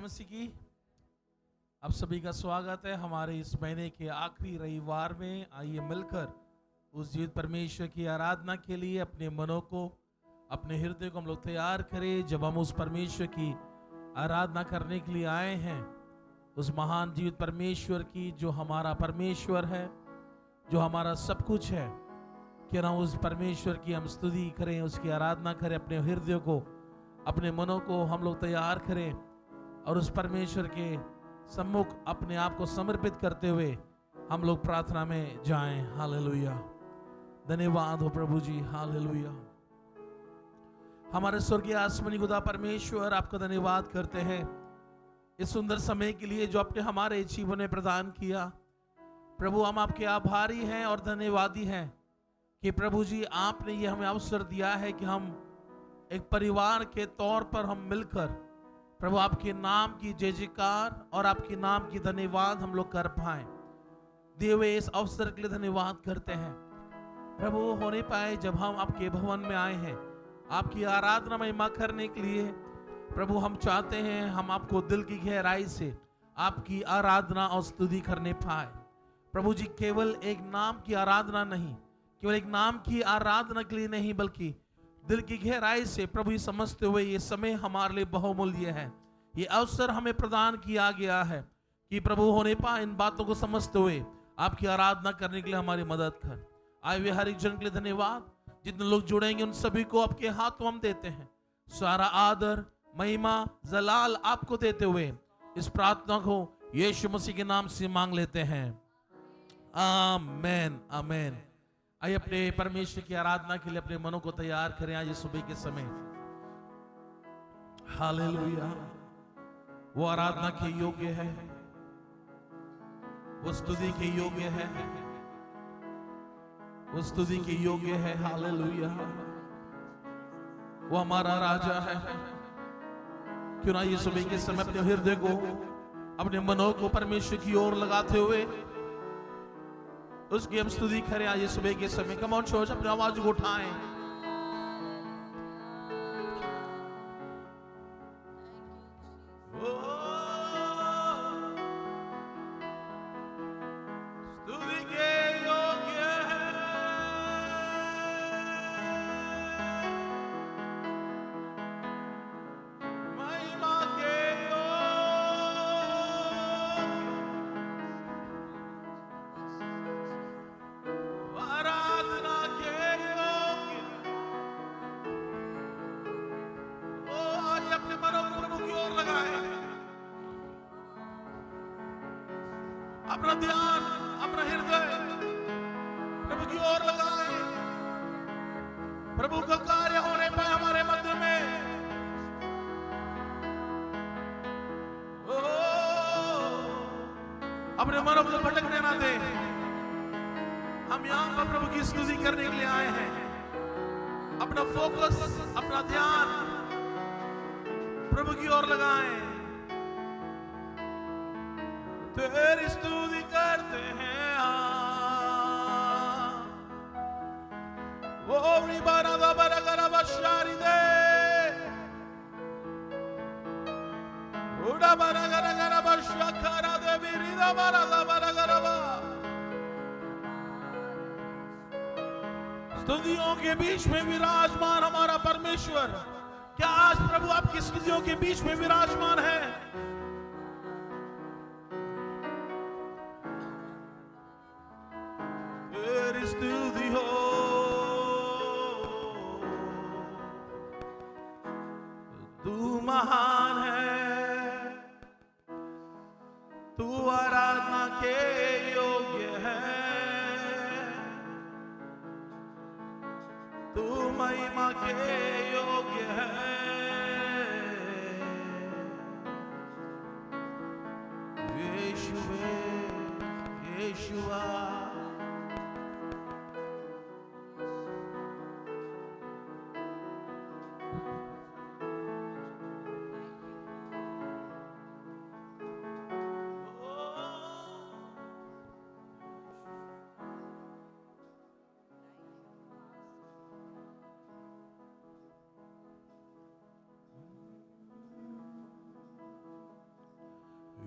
मसीह की। आप सभी का स्वागत है हमारे इस महीने के आखिरी रविवार में। आइए मिलकर उस जीवित परमेश्वर की आराधना के लिए अपने मनों को, अपने हृदय को हम लोग तैयार करें। जब हम उस परमेश्वर की आराधना करने के लिए आए हैं, उस महान जीवित परमेश्वर की, जो हमारा परमेश्वर है, जो हमारा सब कुछ है, क्यों ना उस परमेश्वर की हम स्तुति करें, उसकी आराधना करें। अपने हृदय को, अपने मनों को हम लोग तैयार करें और उस परमेश्वर के सम्मुख अपने आप को समर्पित करते हुए हम लोग प्रार्थना में जाएं। हालेलुया। धन्यवाद हो प्रभु जी। हालेलुया। हमारे स्वर्गीय आसमानी खुदा परमेश्वर, आपका धन्यवाद करते हैं इस सुंदर समय के लिए जो आपने हमारे जीवन में प्रदान किया। प्रभु, हम आपके आभारी हैं और धन्यवादी हैं कि प्रभु जी आपने ये हमें अवसर दिया है कि हम एक परिवार के तौर पर हम मिलकर प्रभु आपके नाम की जय जयकार और आपके नाम की धन्यवाद हम लोग कर पाए। दिए हुए इस अवसर के लिए धन्यवाद करते हैं प्रभु। होने पाए जब हम आपके भवन में आए हैं आपकी आराधना महिमा करने के लिए, प्रभु हम चाहते हैं हम आपको दिल की गहराई से आपकी आराधना और स्तुति करने पाए। प्रभु जी, केवल एक नाम की आराधना नहीं, केवल एक नाम की आराधना के लिए नहीं, बल्कि दिल की गहराई से प्रभु ये समझते हुए ये समय हमारे लिए बहुमूल्य है। ये अवसर हमें प्रदान किया गया है कि प्रभु होने पाए इन बातों को समझते हुए आपकी आराधना करने के लिए हमारी मदद कर। आए हुए हर एक जन के लिए धन्यवाद। जितने लोग जुड़ेंगे उन सभी को आपके हाथों हम देते हैं। सारा आदर, महिमा, जलाल आपको देते हुए इस प्रार्थना को यीशु मसीह के नाम से मांग लेते हैं। आमेन, आमेन। आइए अपने परमेश्वर की आराधना के लिए अपने मनों को तैयार करें आज सुबह के समय। हालेलुया। वो आराधना के योग्य है, वो स्तुति के योग्य है, वो स्तुति के योग्य है। हालेलुया। वो हमारा राजा है। क्यों ना ये सुबह के समय अपने हृदय को, अपने मनों को परमेश्वर की ओर लगाते हुए उसकी हम स्तुति करें आज सुबह के समय। कम ऑन चर्च, अपनी आवाज को उठाएं। स्तुति के योग्य है, महिमा के आराधना के योग्य। ओ आज अपने मनों को प्रभु की ओर लगाएं। अपना ध्यान, अपना हृदय प्रभु की ओर लगाएं। प्रभु का कार्य होने पाए हमारे मध्य में। ओ अपने मनों को भटकने ना दे। हम यहाँ पर प्रभु की स्तुति करने के लिए आए हैं। अपना फोकस, अपना ध्यान प्रभु की ओर लगाएं। तेरी स्तुति करते हैं वो रिबाना दा बरगरा बशारी दे उड़ा बरगरा गरा बशखरा दे बिरिदा बरदा बरगरा बा। स्तुतियों के बीच में विराजमान हमारा परमेश्वर, क्या आज प्रभु आपकी स्तुतियों के बीच में विराजमान है? तेरी स्तुति हो, तू महान है, तू आराधना के योग्य है, तू महिमा के योग्य है। यीशुवे, यीशुआ,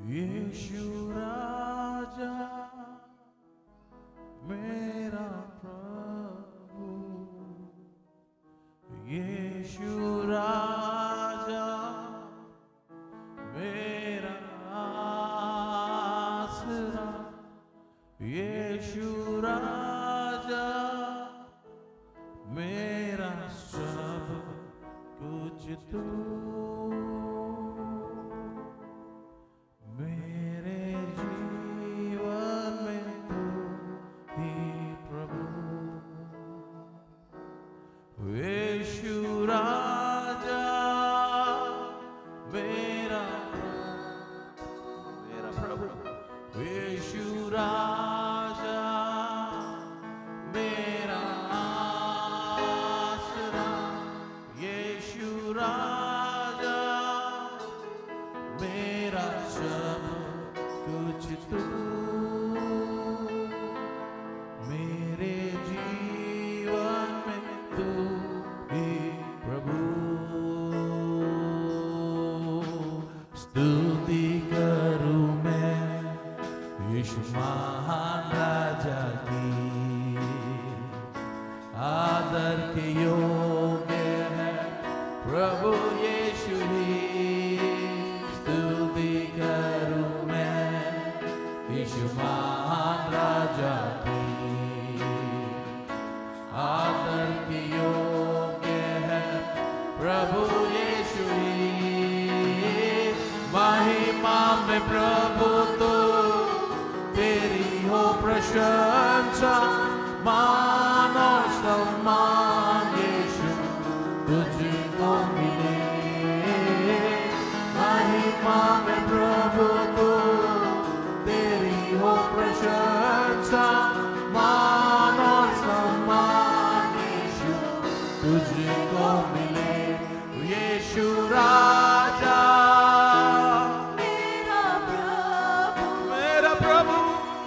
यीशु राजा मेरा प्रभु, यीशु राजा मेरा आसरा, यीशु राजा मेरा सब कुछ तू, मेरे जीवन में तू ही प्रभु, यीशु राजा मेरा प्रभु, यीशु राजा मेरा आसरा, यीशु राजा मेरा सब कुछ तू, मेरे जीवन में तू ही प्रभु, स्तुति करूं मैं यीशु महान राजा की, आदर के योग्य है प्रभु यीशु ही, स्तुति करूं मैं यीशु महान राजा की, आदर के योग्य है प्रभु यीशु ही, महिमा में प्रभु तो तेरी हो प्रशंसा, मान और सम्मान यीशु तुझको मिले, महिमा में प्रभु तो तेरी हो प्रशंसा, मान और सम्मान यीशु तुझको मिले, यीशु राजा मेरा प्रभु,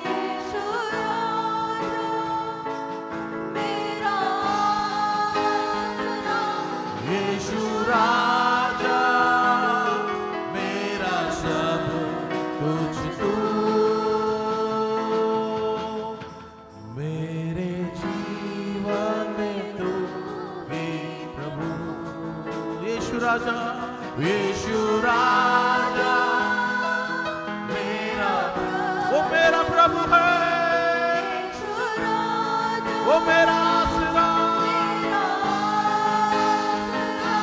यीशु राजा मेरा आसरा, यीशु राजा मेरा सब कुछ तू, मेरे जीवन में तू ही प्रभु, यीशु राजा, यीशु राजा मेरा, वो मेरा प्रभु है, यीशु राजा वो मेरा आसरा, मेरा आसरा,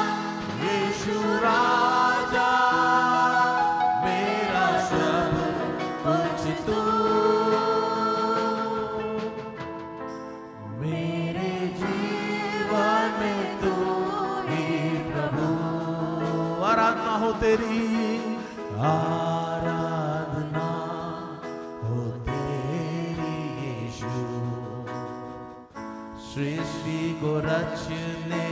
यीशु राजा मेरा सब कुछ तू, मेरे जीवन में तू ही प्रभु, आराधना हो तेरी, आराधना हो तेरी यीशु, सृष्टि को रचने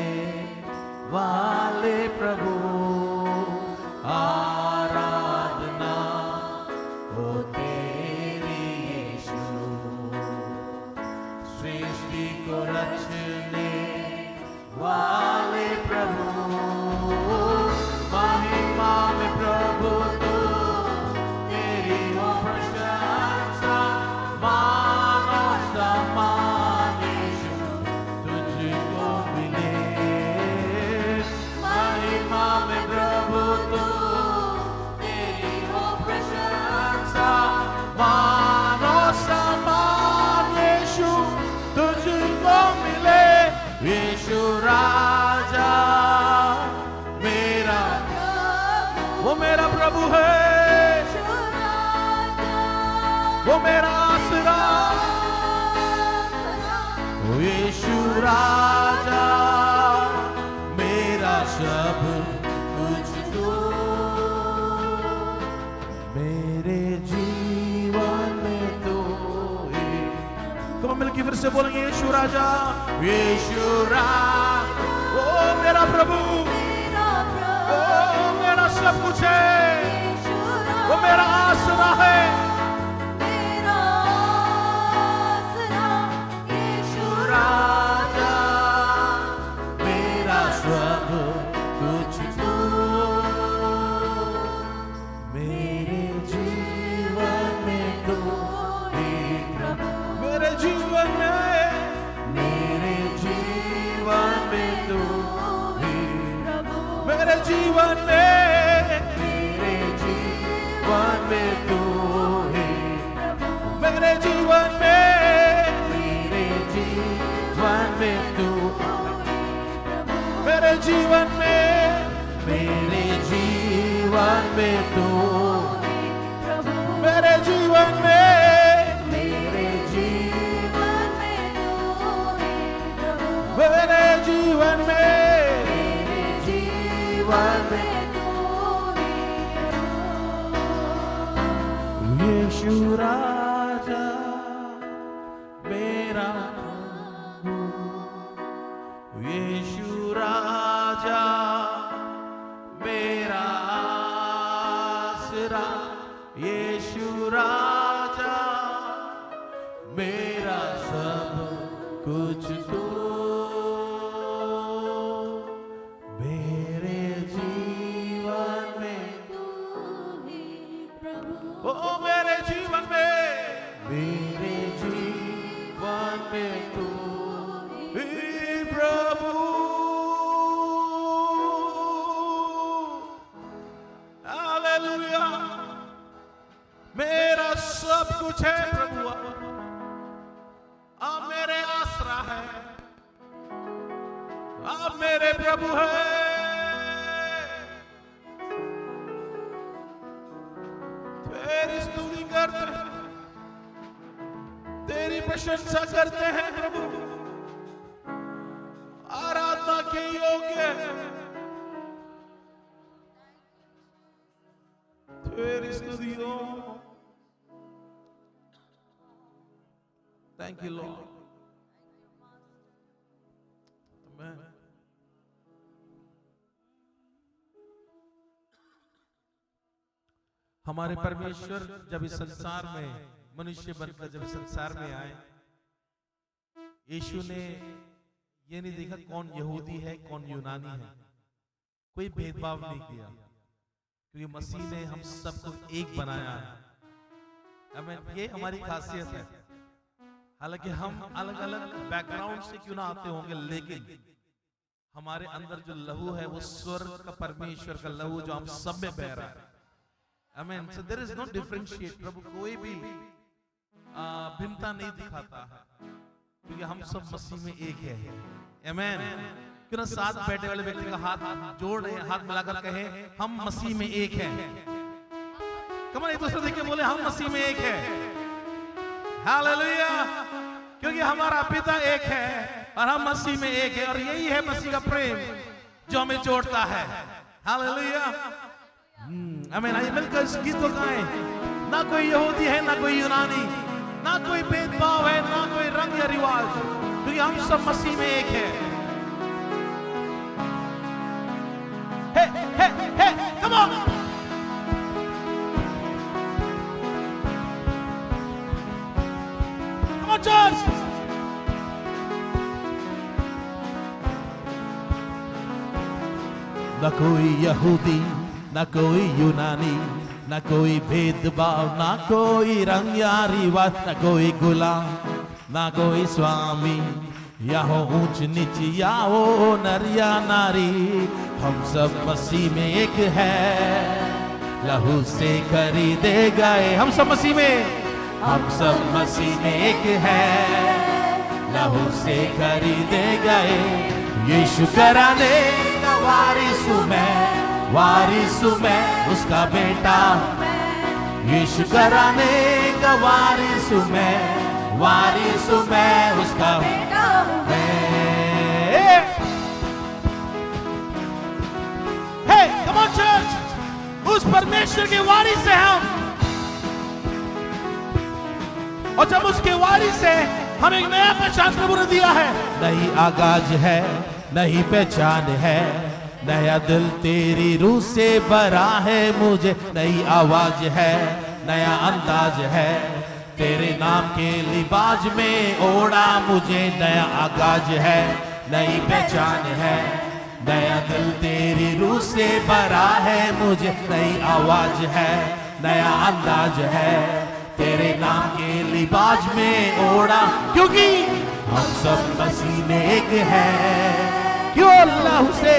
वाले प्रभु, आराधना हो तेरी यीशु, सृष्टि को रचने वाले प्रभु, महिमा में प्रभु तो तेरी हो प्रशंसा, मान और सम्मान यीशु तुझको मिले, महिमा में प्रभु तो तेरी हो प्रशंसा, मान और सम्मान यीशु तुझको मिले, यीशु राजा मेरा, वो मेरा प्रभु है, वो मेरा आसरा, वो यीशु राजा मेरा सब कुछ तू, मेरे जीवन में तू ही, तुम मिलके फिर से बोलेंगे यीशु राजा, यीशु राजा, ओ मेरा प्रभु, ओ मेरा सब कुछ है, वो मेरा आसरा है, मेरा आसरा, यीशु राजा मेरा सब कुछ तू, मेरे जीवन जीवन में, मेरे जीवन में तू, प्रभु मेरे जीवन में, मेरे जीवन में तू है प्रभु मेरे जीवन में, मेरे जीवन में तू है यीशु राजा मेरा, यीशु राजा मेरा आसरा, यीशु राजा मेरा सब कुछ तू, मेरे जीवन में, प्रभु ओ मेरे जीवन में, मेरे जीवन में तू ही प्रभु। हालेलुया, मेरा सब कुछ है प्रभु, आप मेरे आसरा है, आप मेरे प्रभु है। तेरी स्तुति करते हैं, तेरी प्रशंसा करते हैं प्रभु, आराधना के योग्य तेरी स्तुतियों। Thank you Lord. हमारे परमेश्वर जब इस संसार में मनुष्य बनकर जब इस संसार में आए, यीशु ने ये नहीं देखा कौन यहूदी है कौन यूनानी है, कोई भेदभाव नहीं किया, क्योंकि मसीह ने हम सबको एक बनाया है। आमीन, ये हमारी खासियत है। हालांकि हम अलग अलग बैकग्राउंड से क्यों ना आते होंगे, लेकिन हमारे अंदर जो लहू है वो स्वर्ग का परमेश्वर का लहू जो हम सब में बह रहा है। आमीन। So there is no differentiate. प्रभु कोई भी भिन्नता नहीं दिखाता है, क्योंकि हम सब मसीह में एक है। आमीन। क्यों ना साथ बैठे वाले व्यक्ति का हाथ जोड़ रहे, हाथ मिलाकर कहे हम मसीह में एक हैं। कम एक दूसरे देख के बोले हम मसीह में एक है। हालेलुया। क्योंकि हमारा पिता एक है और हम मसीह में एक है, और यही है मसीह का प्रेम जो हमें जोड़ता है। हालेलुया। आमीन। आइए मिलकर इस गीत को गाएं। ना कोई यहूदी है ना कोई यूनानी, ना कोई भेदभाव है ना कोई रंग या रिवाज, क्योंकि हम सब मसीह में एक है। Hey hey hey come on. Come on church. ना कोई यहूदी ना कोई यूनानी, ना कोई भेदभाव ना कोई रंग या रिवाज, ना कोई गुलाम ना कोई स्वामी, या हो ऊंच नीच या हो नर या नारी, हम सब मसीह में एक है। लहू से खरीदे गए हम सब मसीह में, हम सब मसीह में एक है। लहू से खरीदे गए यीशु कराने का वारिसु मैं उसका बेटा। यीशु कराने का वारिसु मैं उसका बेटा हूँ मैं। हे कम ऑन चर्च। उस परमेश्वर के वारिस हैं हम, और जब उसके वारिस है हम एक नया पहचान प्रभु ने दिया है। नई आगाज है, नई पहचान है, नया दिल तेरी रूह से भरा है मुझे। नई आवाज है, नया अंदाज है, तेरे नाम के लिबाज में ओढ़ा मुझे। नया आगाज है, नई पहचान है, नया दिल तेरी रूह से भरा है मुझे। नई आवाज है, नया अंदाज है, तेरे नाम के लिबाज में ओढ़ा, क्योंकि हम सब मसीह में एक है। क्यों अल्लाह से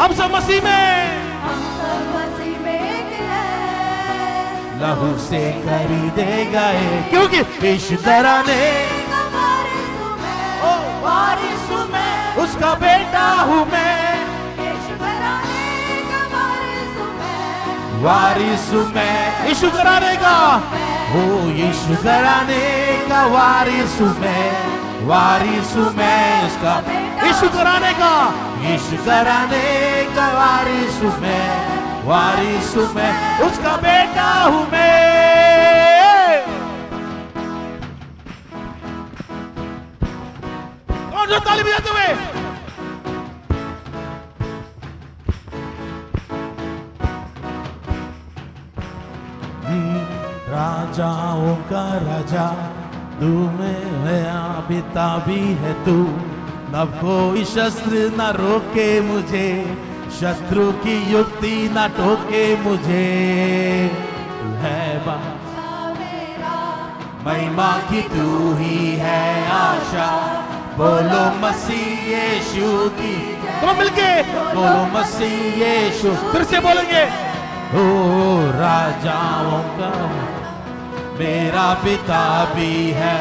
हम सब मसीह में, हम सब मसीह में एक है। लहू से खरीदे गए, क्योंकि यीशु कराने वारिसु मैं उसका बेटा हूँ मैं, यीशु घराने का वारिस हूँ मैं, वारिस हूँ मैं, यीशु घराने का, ओ यीशु घराने का वारिस हूँ मैं, वारिस हूँ मैं उसका, यीशु घराने का, यीशु घराने का वारिस हूँ मैं, वारिस हूँ मैं उसका बेटा हूँ मैं। और जो ताली बजाते हुए राजाओं का राजा तू मेरा पिता भी है तू, न कोई शस्त्र न रोके मुझे, शत्रु की युक्ति न टोके मुझे, तू है बादशाह मेरा महिमा की तू ही है आशा, बोलो मसीह यीशु की, तुम मिलके बोलो मसीह यीशु, फिर से बोलेंगे, ओ राजाओं का मेरा पिता भी है,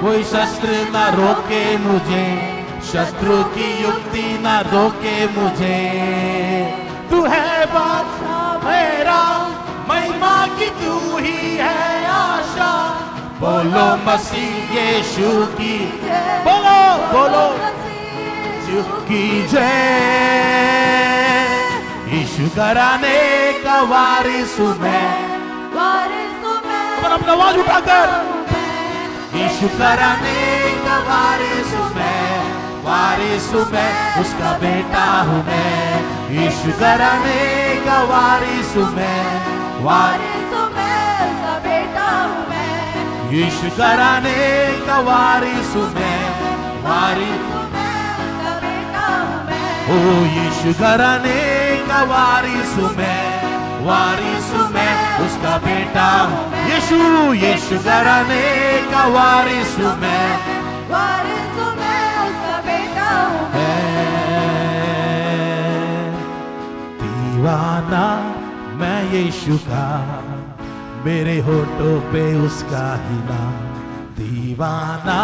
कोई शस्त्र न रोके मुझे, शत्रु की युक्ति न रोके मुझे, तू है बादशाह मेरा महिमा की तू ही है आशा, बोलो मसीह यीशु की, बोलो बोलो यीशु की जय, यीशु घराने का वारिस हूँ मैं, वारिस हूँ मैं, अपना आवाज उठाकर, मैं यीशु घराने का वारिस हूँ मैं, वारिस हूँ मैं उसका बेटा हूँ मैं, यीशु घराने का वारिस हूँ मैं, वारिस हूँ मैं उसका बेटा हूँ मैं, यीशु घराने का वारिस हूँ मैं, वारिस हूँ मैं उसका बेटा हूँ मैं, ओ यीशु घराने का वारिस हूँ मैं, वारिस हूँ मैं उसका बेटा हूँ, यीशु यीशु घराने का वारिस हूँ मैं, वारिस हूँ मैं उसका बेटा हूँ दीवाना मैं यीशु का, मेरे होठों पे उसका ही नाम, दीवाना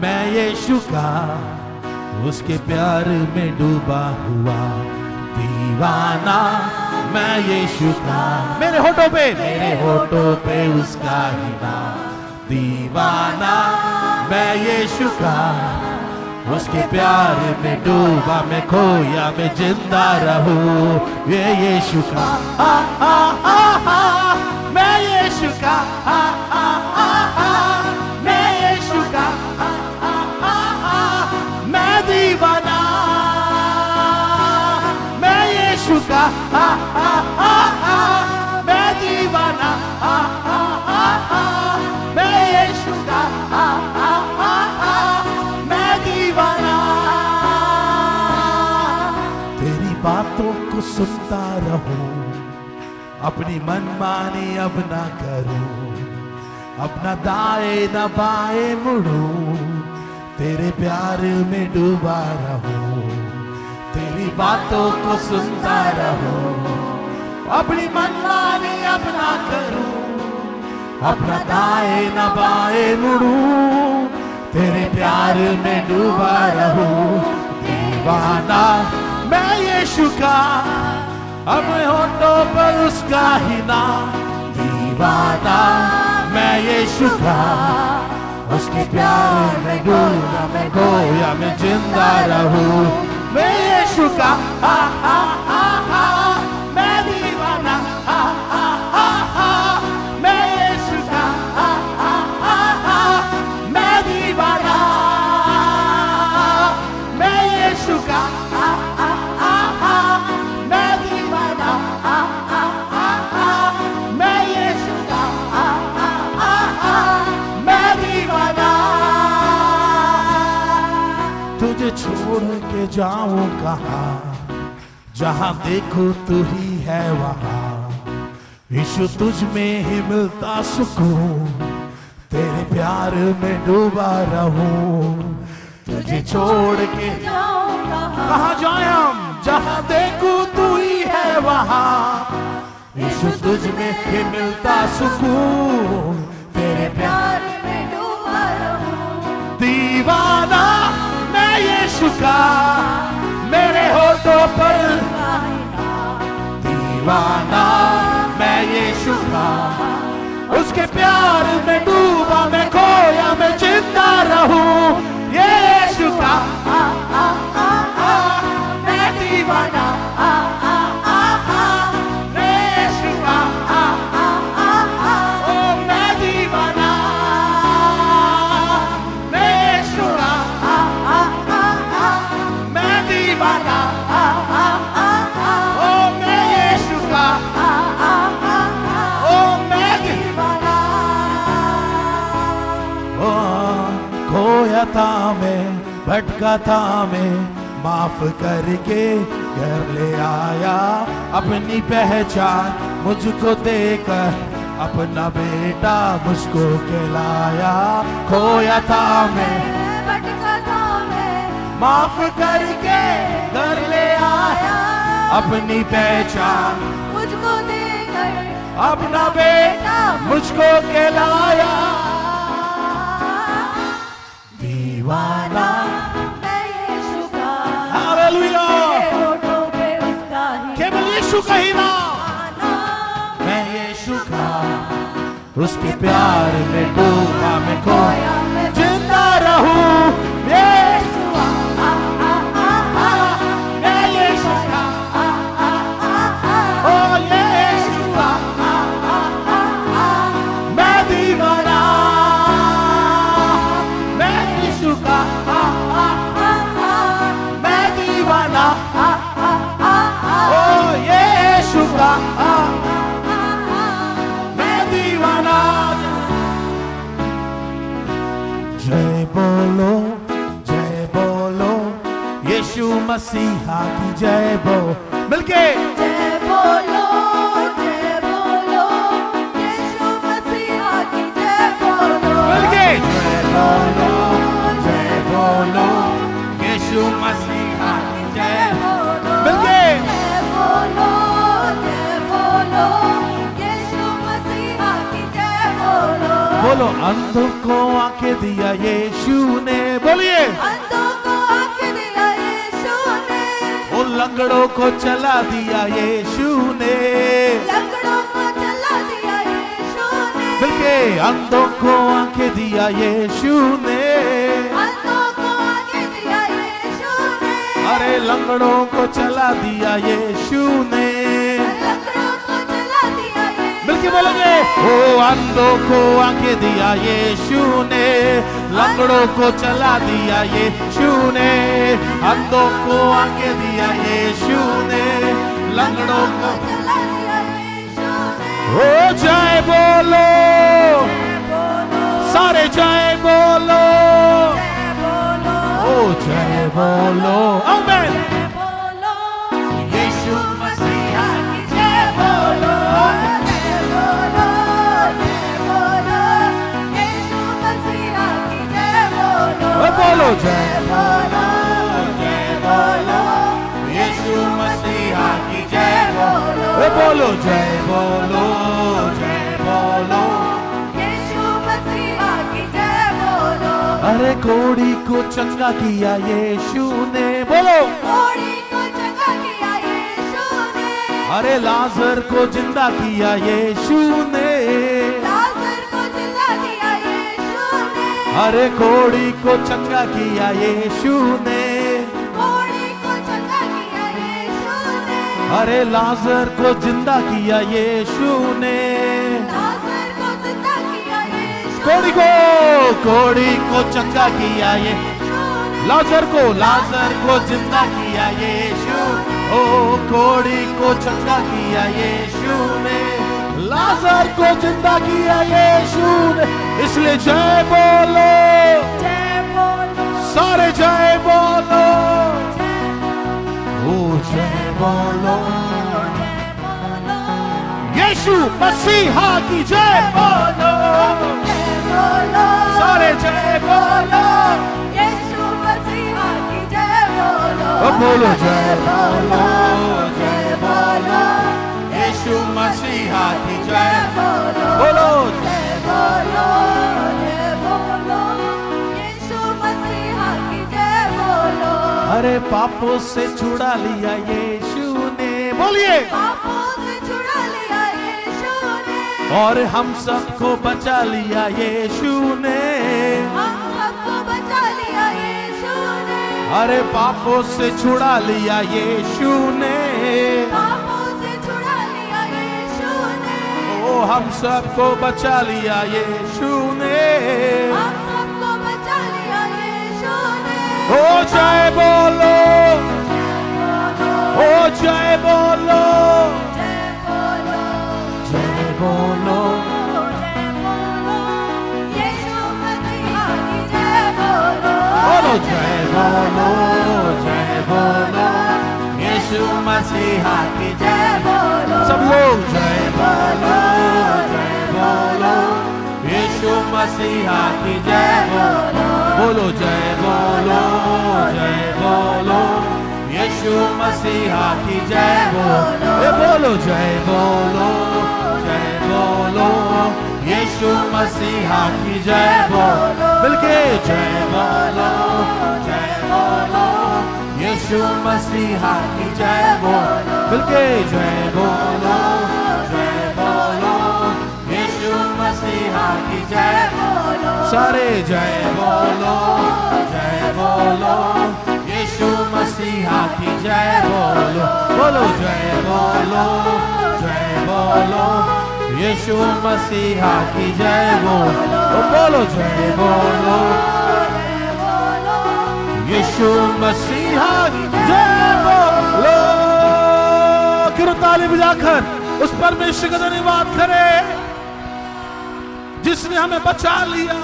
मैं यीशु का, उसके प्यार में डूबा हुआ, दीवाना मैं यीशु का, मेरे होठों पे उसका ही नाम, दीवाना मैं यीशु का, उसके प्यार में डूबा, मैं खोया मैं जिंदा रहूं, ये यीशु का, मैं यीशु का, मैं यीशु का, मैं दीवाना, मैं यीशु का, मैं दीवाना, मैं यीशु का, मैं दीवाना, तेरी बातों को सुनता रहूं, अपनी मनमानी अब ना करूं, अपना दाएं न बाएं मुड़ूं, तेरे प्यार में डूबा रहूं, तेरी बातों को सुनता रहूं, अपनी मनमानी अब ना करूं, अपना दाएं न बाएं मुड़ूं, तेरे प्यार में डूबा रहूं, दीवाना मैं यीशु का, अपने होठों पर उसका ही नाम, दीवाना मैं यीशु का, उसके प्यार में डूबा मैं खोया मैं जिंदा रहूं, मैं यीशु का, मैं दीवाना, मैं यीशु का, मैं दीवाना, मैं यीशु का, मैं दीवाना, मैं यीशु का, मैं दीवाना, तुझे छोड़ के जाऊं कहाँ, जहां देखो तू ही है वहां, यीशु तुझ में ही मिलता सुकून, तेरे प्यार में डूबा रहूं, तुझे छोड़ के कहाँ जाए हम, जहां देखो तू ही है वहां, यीशु तुझ में ही मिलता सुकून, तेरे प्यार में डूबा रहूं, दीवाना यीशु का मेरे होठों पर दीवाना, मैं यीशु का उसके प्यार में डूबा, मैं खोया मैं जिंदा रहूं। यीशु का मैं दीवाना, मैं यीशु का ओ मैं दीवाना, मैं यीशु का मैं दीवाना, ओ मैं यीशु का ओ मैं दीवाना। ओ खोया था मैं, भटका था मैं, माफ करके घर ले आया। अपनी पहचान मुझको देकर अपना बेटा मुझको कहलाया। खोया था मैं, भटका था मैं, माफ करके घर ले आया। अपनी पहचान मुझको देकर अपना बेटा मुझको कहलाया। दीवाना, मैं यीशु का, हालेलुया, मेरे होठों पे उसका ही केवल यीशु का ही नाम। गाना। मैं यीशु का उसके प्यार में डूबा, मैं खोया मैं जिंदा रहूं। यीशु मैं यीशु का ओ यीशु का मैं दीवाना, मैं यीशु का मैं दीवाना, ओ यीशु का मैं दीवाना। जय बोलो, जय बोलो, यीशु मसीहा की जय बोलो। मिलके जय बोलो, यीशु मसीहा की जय बोलो। मिलके जय बोलो, जय बोलो, यीशु मसीहा की जय बोलो। मिलके जय बोलो, यीशु मसीहा की जय बोलो। बोलो अंधों को आंखें दिया यीशु ने, बोलिए अंधों को आंखें दिया यीशु ने, ओ लंगड़ों को चला दिया यीशु ने। लंगड़ों को चला दिया यीशु ने, मिलके अंधों को आंखें दिया यीशु ने। अंधों को आंखें दिया यीशु ने, अरे लंगड़ों को चला दिया यीशु ने। लंगड़ों को चला दिया यीशु मिलके बोलेंगे ओ अंधों को आंखें दिया यीशु ने, लंगड़ों को चला दिया यीशु ने। अंधों को आंखें दिया यीशु ने, लंगड़ों को चला दिया यीशु ने। ओ जय बोलो, सारे जय बोलो, जय बोलो, ओ जय बोलो, आमीन। जय बोलो, यीशु मसीहा की जय बोलो, जय बोलो, यीशु मसीहा की जय बोलो। ओ बोलो जय बोलो, जय बोलो, यीशु मसीहा की जय बोलो। ओ बोलो जय बोलो, जय बोलो, यीशु मसीहा की जय बोलो। अरे कोड़ी को चंगा किया यीशु ने, बोलो कोड़ी को चंगा किया यीशु ने, अरे लाजर को जिंदा किया यीशु ने। लाजर को जिंदा किया यीशु ने, अरे कोड़ी को चंगा किया यीशु ने। कोड़ी को चंगा किया यीशु ने, अरे लाजर को जिंदा किया यीशु ने। लाजर को जिंदा किया यीशु कोड़ी को चंगा किया ये ने, लाजर को जिंदा किया यीशु। ओ कोड़ी को चंगा किया यीशु ने, लाजर को जिंदा किया यीशु ने। इसलिए जय बोलो, जय बोलो, सारे जय बोलो, जय ओ जय बोलो, जय बोलो, यीशु मसीहा की जय बोलो, जय बोलो, सारे जय बोलो, यीशु मसीहा की जय बोलो। ओ बोलो जय बोलो, जय बोलो, यीशु मसीहा की जय बोलो, जय बोलो, जय बोलो, यीशु मसीहा की जय बोलो। अरे पापों से छुड़ा लिया यीशु ने, बोलिए, पापों से छुड़ा लिया यीशु ने, और हम सबको बचा लिया यीशु ने। हम सबको बचा लिया यीशु ने, अरे पापों से छुड़ा लिया यीशु ने, पापों से छुड़ा लिया यीशु ने, ओ हम सबको बचा लिया यीशु ने। हम सबको बचा लिया यीशु ने। ओ जय बोलो, ओ जय बोलो, जय बोलो, जय बोलो, जय बोलो, यीशु मसीहा की जय बोलो। बोलो जय बोलो, जय बोलो, यीशु मसीहा की जय बोलो। सब लोग जय बोलो, जय बोलो, यीशु मसीहा की जय बोलो। बोलो जय बोलो, जय बोलो, यीशु मसीहा की जय बोलो। ए बोलो जय बोलो, जय बोलो, यीशु मसीहा की जय बोलो। मिलके जय बोलो, जय बोलो, यीशु मसीहा की जय बोलो। मिलके जय बोलो, जय बोलो, यीशु मसीहा की जय बोलो। सारे जय बोलो, जय बोलो, यीशु मसीहा की जय बोलो। बोलो जय बोलो, जय बोलो, यीशु मसीहा की जय बोलो। बोलो जय बोलो, जय बोलो, यीशु मसीहा की जय बोलो। क्यों ताली बजाकर उस परमेश्वर का धन्यवाद करें जिसने हमें बचा लिया,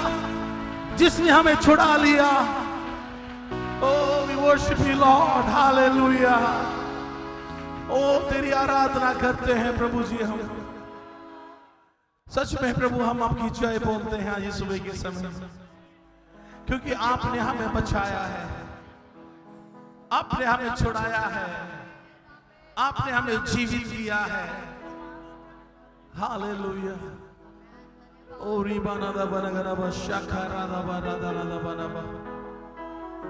जिसने हमें छुड़ा लिया। Oh, we worship you, Lord. Hallelujah. ओ तेरी आराधना करते हैं प्रभु जी। हम सच में प्रभु हम आपकी जय बोलते हैं आज सुबह के समय, क्योंकि आपने हमें बचाया है, आपने हमें छुड़ाया है, आपने हमें जीवित किया है। हालेलुया। ओ रिबाना दा बनगरा बशाखरा दा बरादा दा बनबा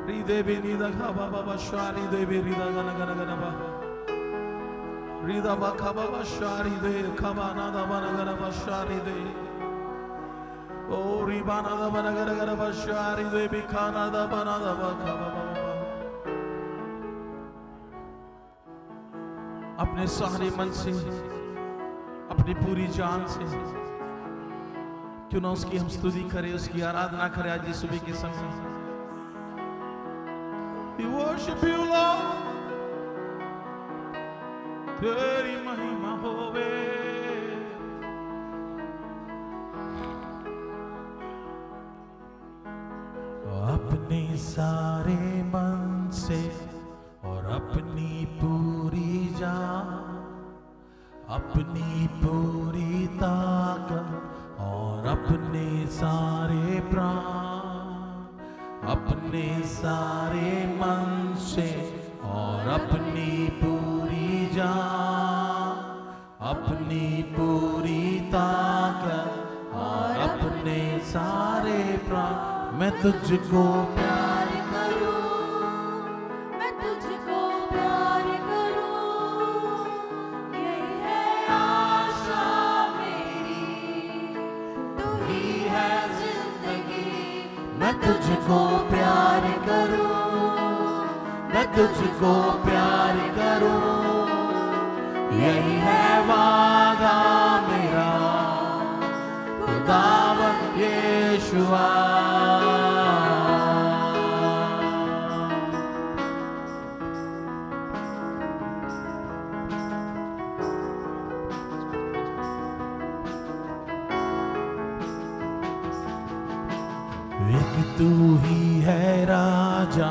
रिदेवी निदा खाबा बाबा शारी देवी रिदा गना गना गना बा रिदा बा खाबा बा शारी दे खाबा ना दा बनगरा बशारी दे। ओ रिबाना दा बनगरा गना बशारी दे भी खाना दा बना दा बा खाबा बाबा। अपने सारे मन से, अपनी पूरी जान से क्यों ना उसकी हम स्तुति करें, उसकी आराधना करें आज इस सुबह के समय। We worship you, Lord. तेरी महिमा होवे। अपने सारे मन से और अपनी पूरी जान, अपनी पूरी ताकत और अपने सारे प्राण, अपने सारे मन से और अपनी पूरी जान, अपनी पूरी ताकत और अपने सारे प्राण मैं तुझको प्यार करूं, मैं तुझको प्यार करूं, यही है आशा मेरी, तू ही है जिंदगी। मैं तुझको प्यार करूं, मैं तुझको प्यार करूं, यही है वादा मेरा खुदावंद यीशुआ। एक तू ही है राजा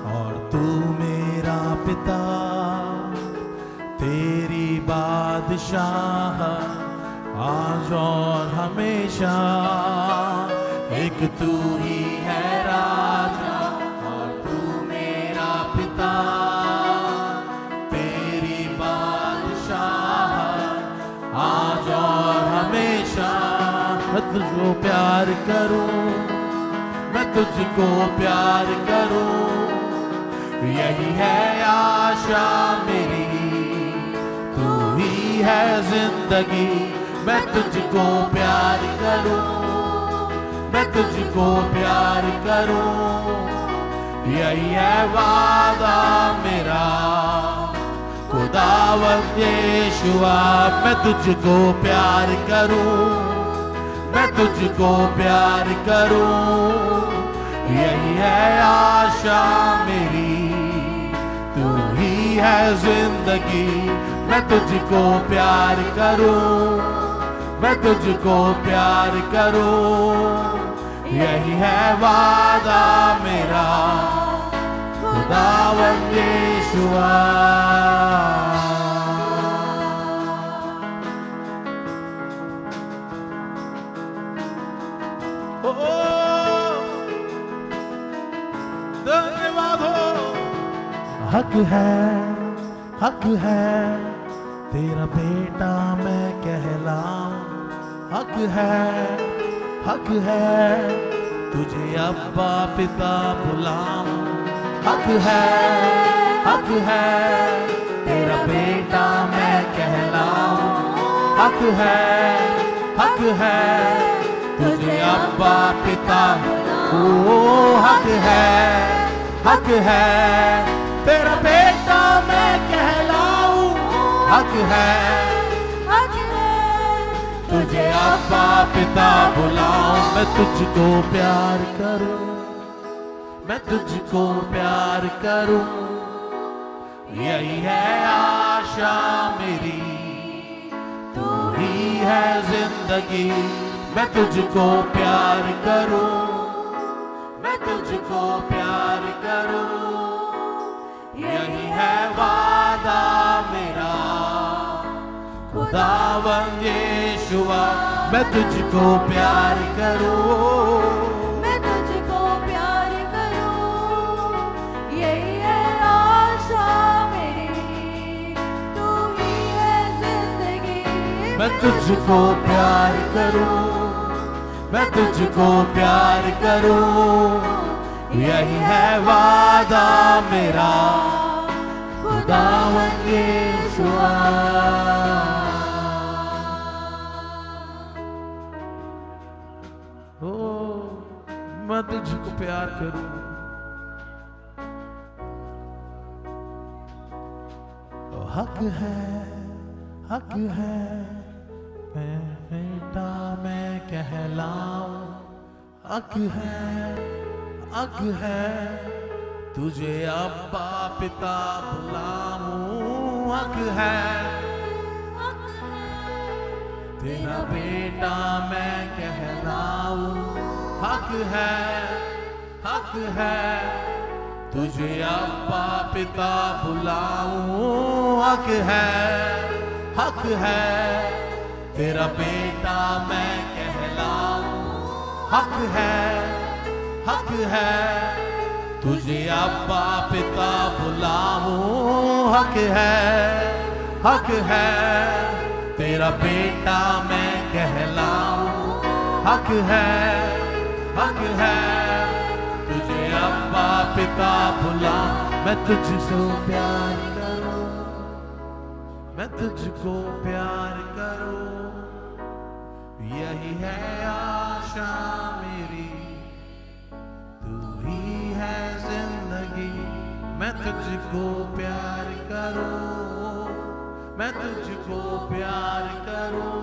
और तू मेरा पिता, तेरी बादशाह आज और हमेशा। एक तू ही है राजा और तू मेरा पिता, तेरी बादशाह आज और हमेशा। मैं तुझको प्यार करूं, मैं तुझको प्यार करूं, यही है आशा मेरी, तू ही है जिंदगी। मैं तुझको प्यार करूं, मैं तुझको प्यार करूं, यही है वादा मेरा। खुदावंद यीशुआ, मैं तुझको प्यार करूं, मैं तुझको प्यार करूं, यही है आशा मेरी, तू ही है जिंदगी। मैं तुझको प्यार करूं, मैं तुझको प्यार करूं, यही है वादा मेरा। खुदावंद यीशुआ, धन्यवाद हो। हक है तेरा बेटा मैं कहलाऊं। हक है तुझे अब्बा पिता बुलाऊं। हक है तेरा बेटा मैं कहलाऊं। हक है तुझे अब्बा पिता। ओ हक है तेरा बेटा मैं कहलाऊं। हक है तुझे अब्बा पिता बुलाऊं। मैं तुझको प्यार करूं, मैं तुझको प्यार करूं, यही है आशा मेरी, तू ही है जिंदगी। मैं तुझको प्यार करूं, मैं तुझको प्यार करूं, यही है वादा मेरा। खुदावंद यीशुआ, मैं तुझको प्यार करूं, मैं तुझको प्यार करूं, यही है आशा मेरी, तू ही है जिंदगी। मैं तुझको प्यार करूं, मैं तुझको प्यार करूं, यही है वादा मेरा। खुदावंद यीशुआ, ओ मैं तुझको प्यार करूं। हक है मैं बेटा मैं कहलाऊं। हक है तुझे अब्बा पिता बुलाऊं। हक है तेरा बेटा मैं कहलाऊं। हक है तुझे अब्बा पिता बुलाऊं। हक है तेरा बेटा मैं कहलाऊं। हक है तुझे अब्बा पिता बुलाऊं। हक है तेरा बेटा मैं कहलाऊं। हक है तुझे अब्बा पिता बुलाऊं। मैं तुझको प्यार करूं, मैं तुझको प्यार करूं, यही है आशा मेरी, तू ही है जिंदगी। मैं तुझको प्यार करूं, मैं तुझको प्यार करूं,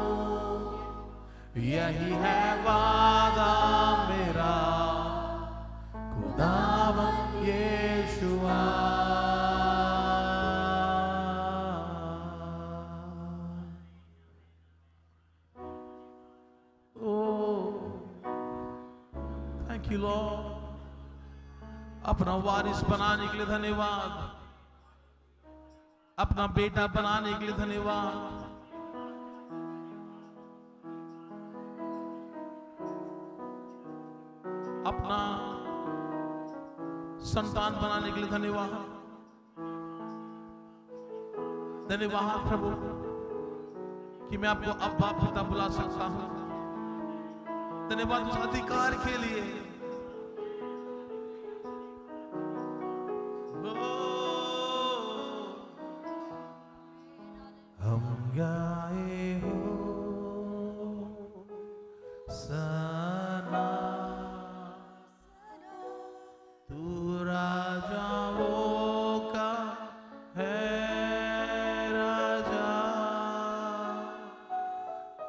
यही है वादा मेरा। खुदावंद यीशुआ, थैंक यू लॉर्ड। अपना वारिस बनाने के लिए धन्यवाद, अपना बेटा बनाने के लिए धन्यवाद। अपना संतान बनाने के लिए धन्यवाद। धन्यवाद प्रभु कि मैं आपको अब्बा पिता बुला सकता हूं। धन्यवाद उस अधिकार के लिए।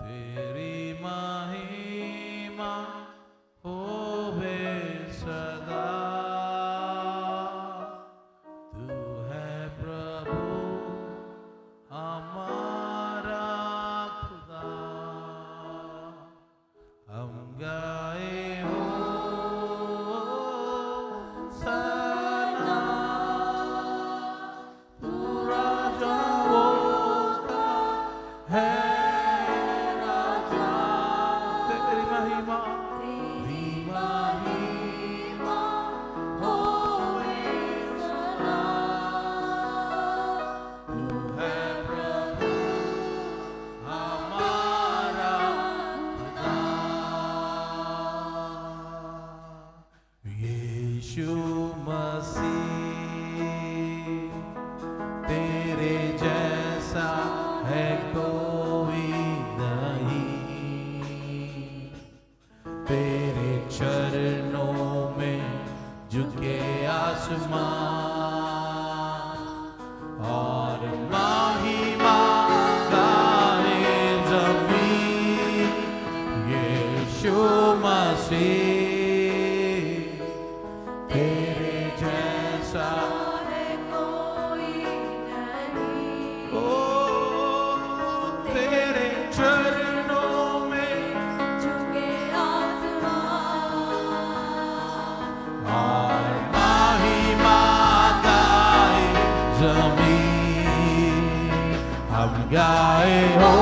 तेरी महिमा होवे सदा। तू है प्रभु हमारा खुदा। हम गाए हो सना। तू राजाओं का है राजा। तेरी महिमा होवे सदा। है प्रभु हमारा खुदा। यीशु मसीह तेरे जैसा है कोई नहीं। तेरे चरणों में झुके आसमान और महिमा गाए जमीन। यीशु मसीह तेरे जैसा है कोई नहीं। ओ तेरे चरणों में झुके आसमान और महिमा गाए जमीन। हम गाए हो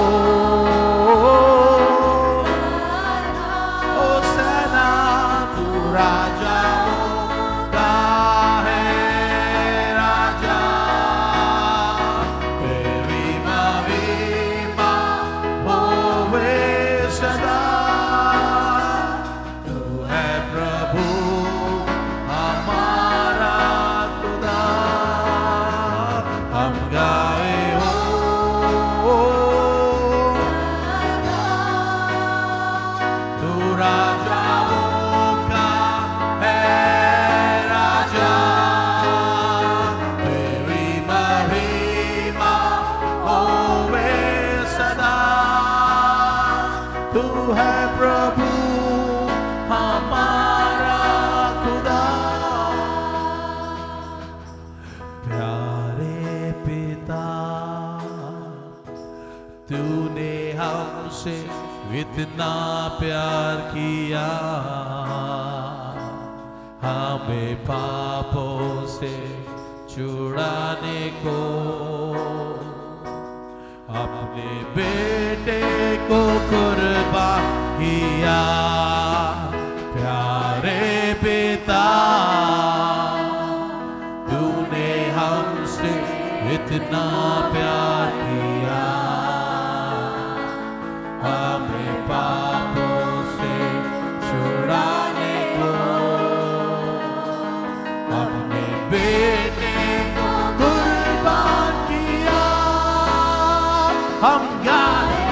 ओ सेना। तू राजाओं का है राजा। तेरी महिमा होवे सदा। तू है प्रभु हमारा खुदा। हम गाए हो तू राजाओं का है राजा। तेरी महिमा होवे सदा। तू है प्रभु हमारा खुदा। प्यारे पिता तूने हमसे इतना प्यार किया। हमें पापों से छुड़ाने को अपने बेटे को कुर्बान किया। प्यारे पिता तूने हमसे इतना प्यार किया। हमें पापों से छुड़ाने को अपने बेटे को कुर्बान किया। हम गाए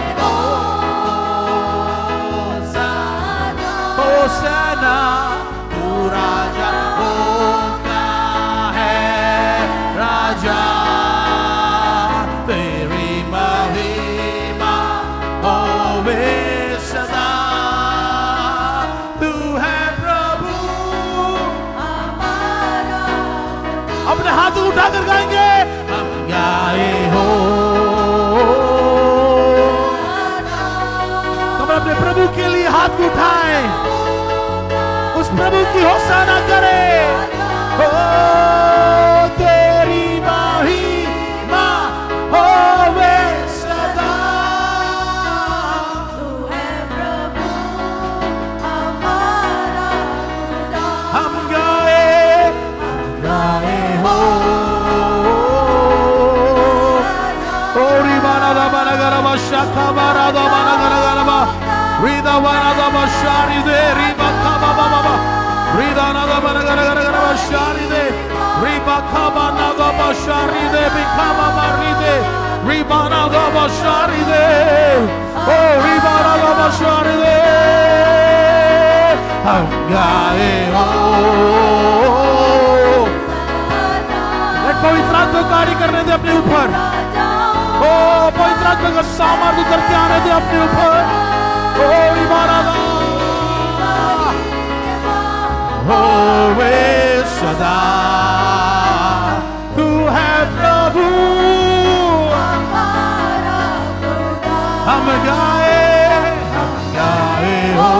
होशाना। तू राजाओं का है राजा। तेरी महिमा होवे सदा। तू है प्रभु हमारा अपने हाथ उठाकर गाएंगे। हम गाए हो हम अपने प्रभु के लिए हाथ उठाएं। उस प्रभु की होशाना करें। ओ तेरी महिमा होवे सदा। तू है प्रभु हमारा खुदा। हम गाए हो ओरी बाना दा बाना गरबा शाखा बारा दा बाना गरबा रिदा बाना दा बशारी दे रिबा खाबा बाबा रिदा ना दा बाना गरबा शारी दे रिबा खाबा ना दा बशारी दे बिखाबा मारी दे रिबा ना दा बशारी दे ओ रिबा ना दा बशारी दे। हम गाए हो। पवित्र आत्मा कार्य करने दे अपने ऊपर। ओ पवित्र आत्मा का सामर्थ्य उतर के आने दे अपने ऊपर। Oh, Ribarada. Oh, Shaddai, तू है प्रभु, हम गाए हो।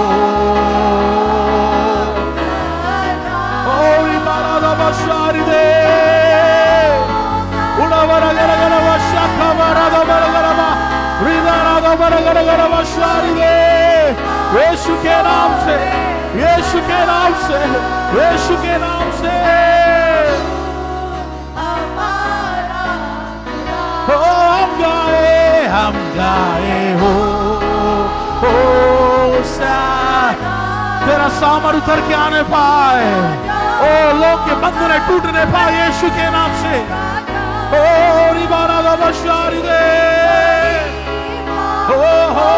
Oh, Ribarada Basharide, Ulavara gara gara Bashaka Barada bara gara ba, Ribarada bara gara gara Basharide, यीशु के नाम से, यीशु के नाम से, यीशु के नाम से। ओ हम गाए हो तेरा सामर उतर के आने पाए, ओ लोग के बंधन टूटने पाए यीशु के नाम से। ओ रिबारा दा बशारी दे, ओ हो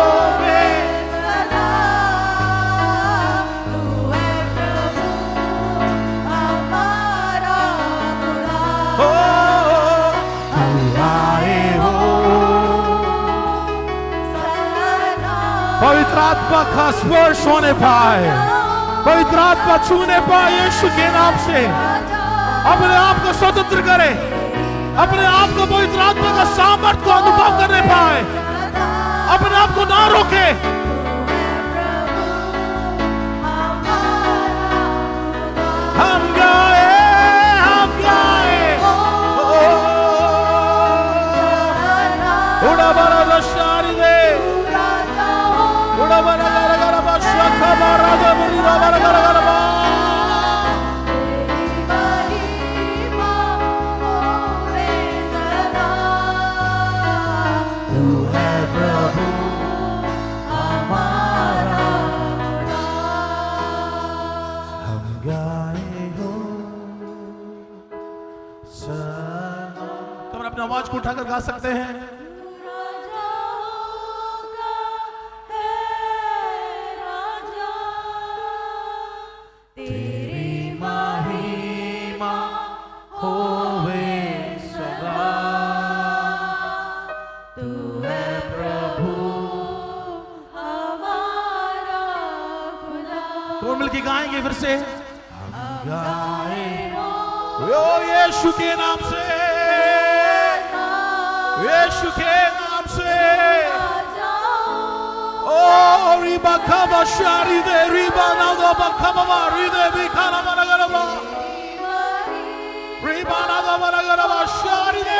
पवित्र आत्मा का स्पर्श होने पाए, पवित्र आत्मा छूने पाए यीशु के नाम से। अपने आप को स्वतंत्र करे, अपने आप को पवित्र आत्मा का सामर्थ्य को अनुभव करने पाए, अपने आप को ना रोके। हम गाए उड़ा बड़ा दशारी दे, उड़ा बड़ा gara gara bashaka barada bura bara gara gara ba। तू है प्रभु हमारा, हम गाए हो सना। कमर अपनी आवाज को उठाकर गा सकते हैं। मिलके गाएंगे फिर से, हम गाए हो यीशु के नाम से, यीशु के नाम से। ओ रिबा खबा शारी दे, रिबा ना दो बखबा रिदे बिखाना मनगरबा, रिबा ना दो मनगरबा शारी दे।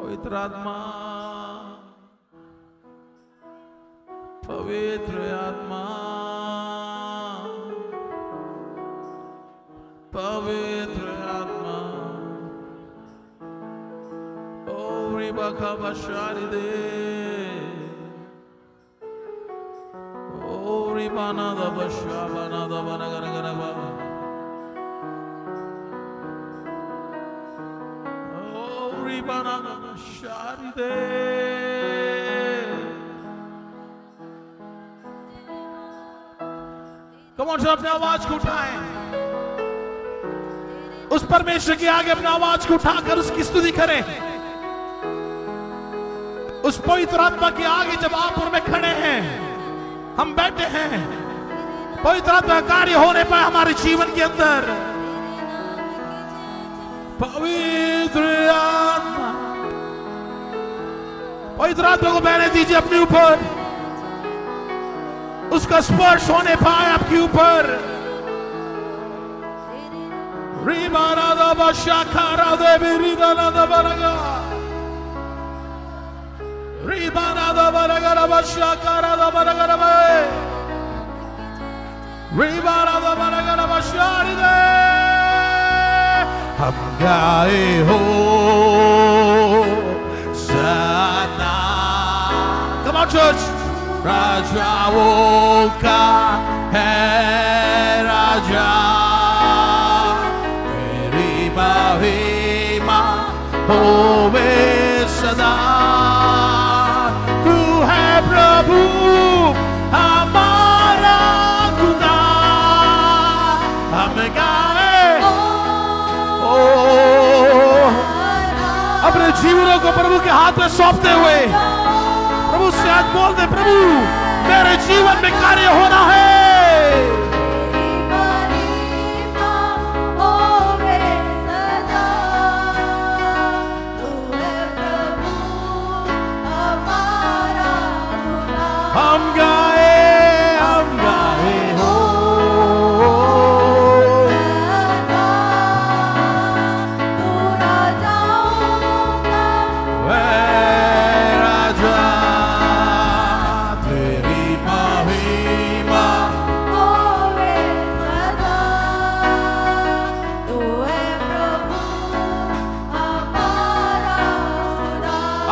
पवित्र आत्मा, पवित्र आत्मा, पवित्र आत्मा, ओ रिबा खबा शारी दे, ओ रिबा ना दा बशा बना दा बना gara gara ba। कमोन से अपनी आवाज को उठाएं, उस परमेश्वर के आगे अपनी आवाज को उठाकर उसकी स्तुति करें। उस पवित्र आत्मा के आगे जब आप और मैं खड़े हैं, हम बैठे हैं, पवित्र आत्मा का कार्य होने पाए हमारे जीवन के अंदर। पवित्र आत्मा, पवित्र आत्मा को बहने दीजिए अपने ऊपर, उसका स्पर्श होने पाए आपके ऊपर। रिबारा दा बशाखारा दे बिरिदा दा बरगा, रिबारा दा बरगा बशाखारा दा बरगा बे, रिबारा दा बरगा बशारी दे। गाए हो सना। Come on, church. राजाओं का है राजा, तेरी महिमा होवे सदा। तू है प्रभु हमारा खुदा, हम गाए ओ अपने जीवनों को प्रभु के हाथ में सौंपते हुए प्रभु से आज बोल दे, प्रभु मेरे जीवन में कार्य होना है। हम गाए हो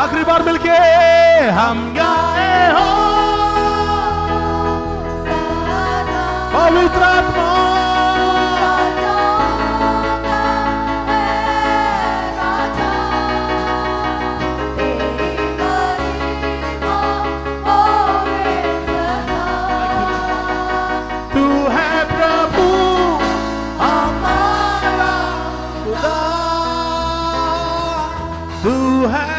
आखिरी बार मिलके हम गाए हो पवित्र आत्मा। तू है प्रभु हमारा खुदा, तू है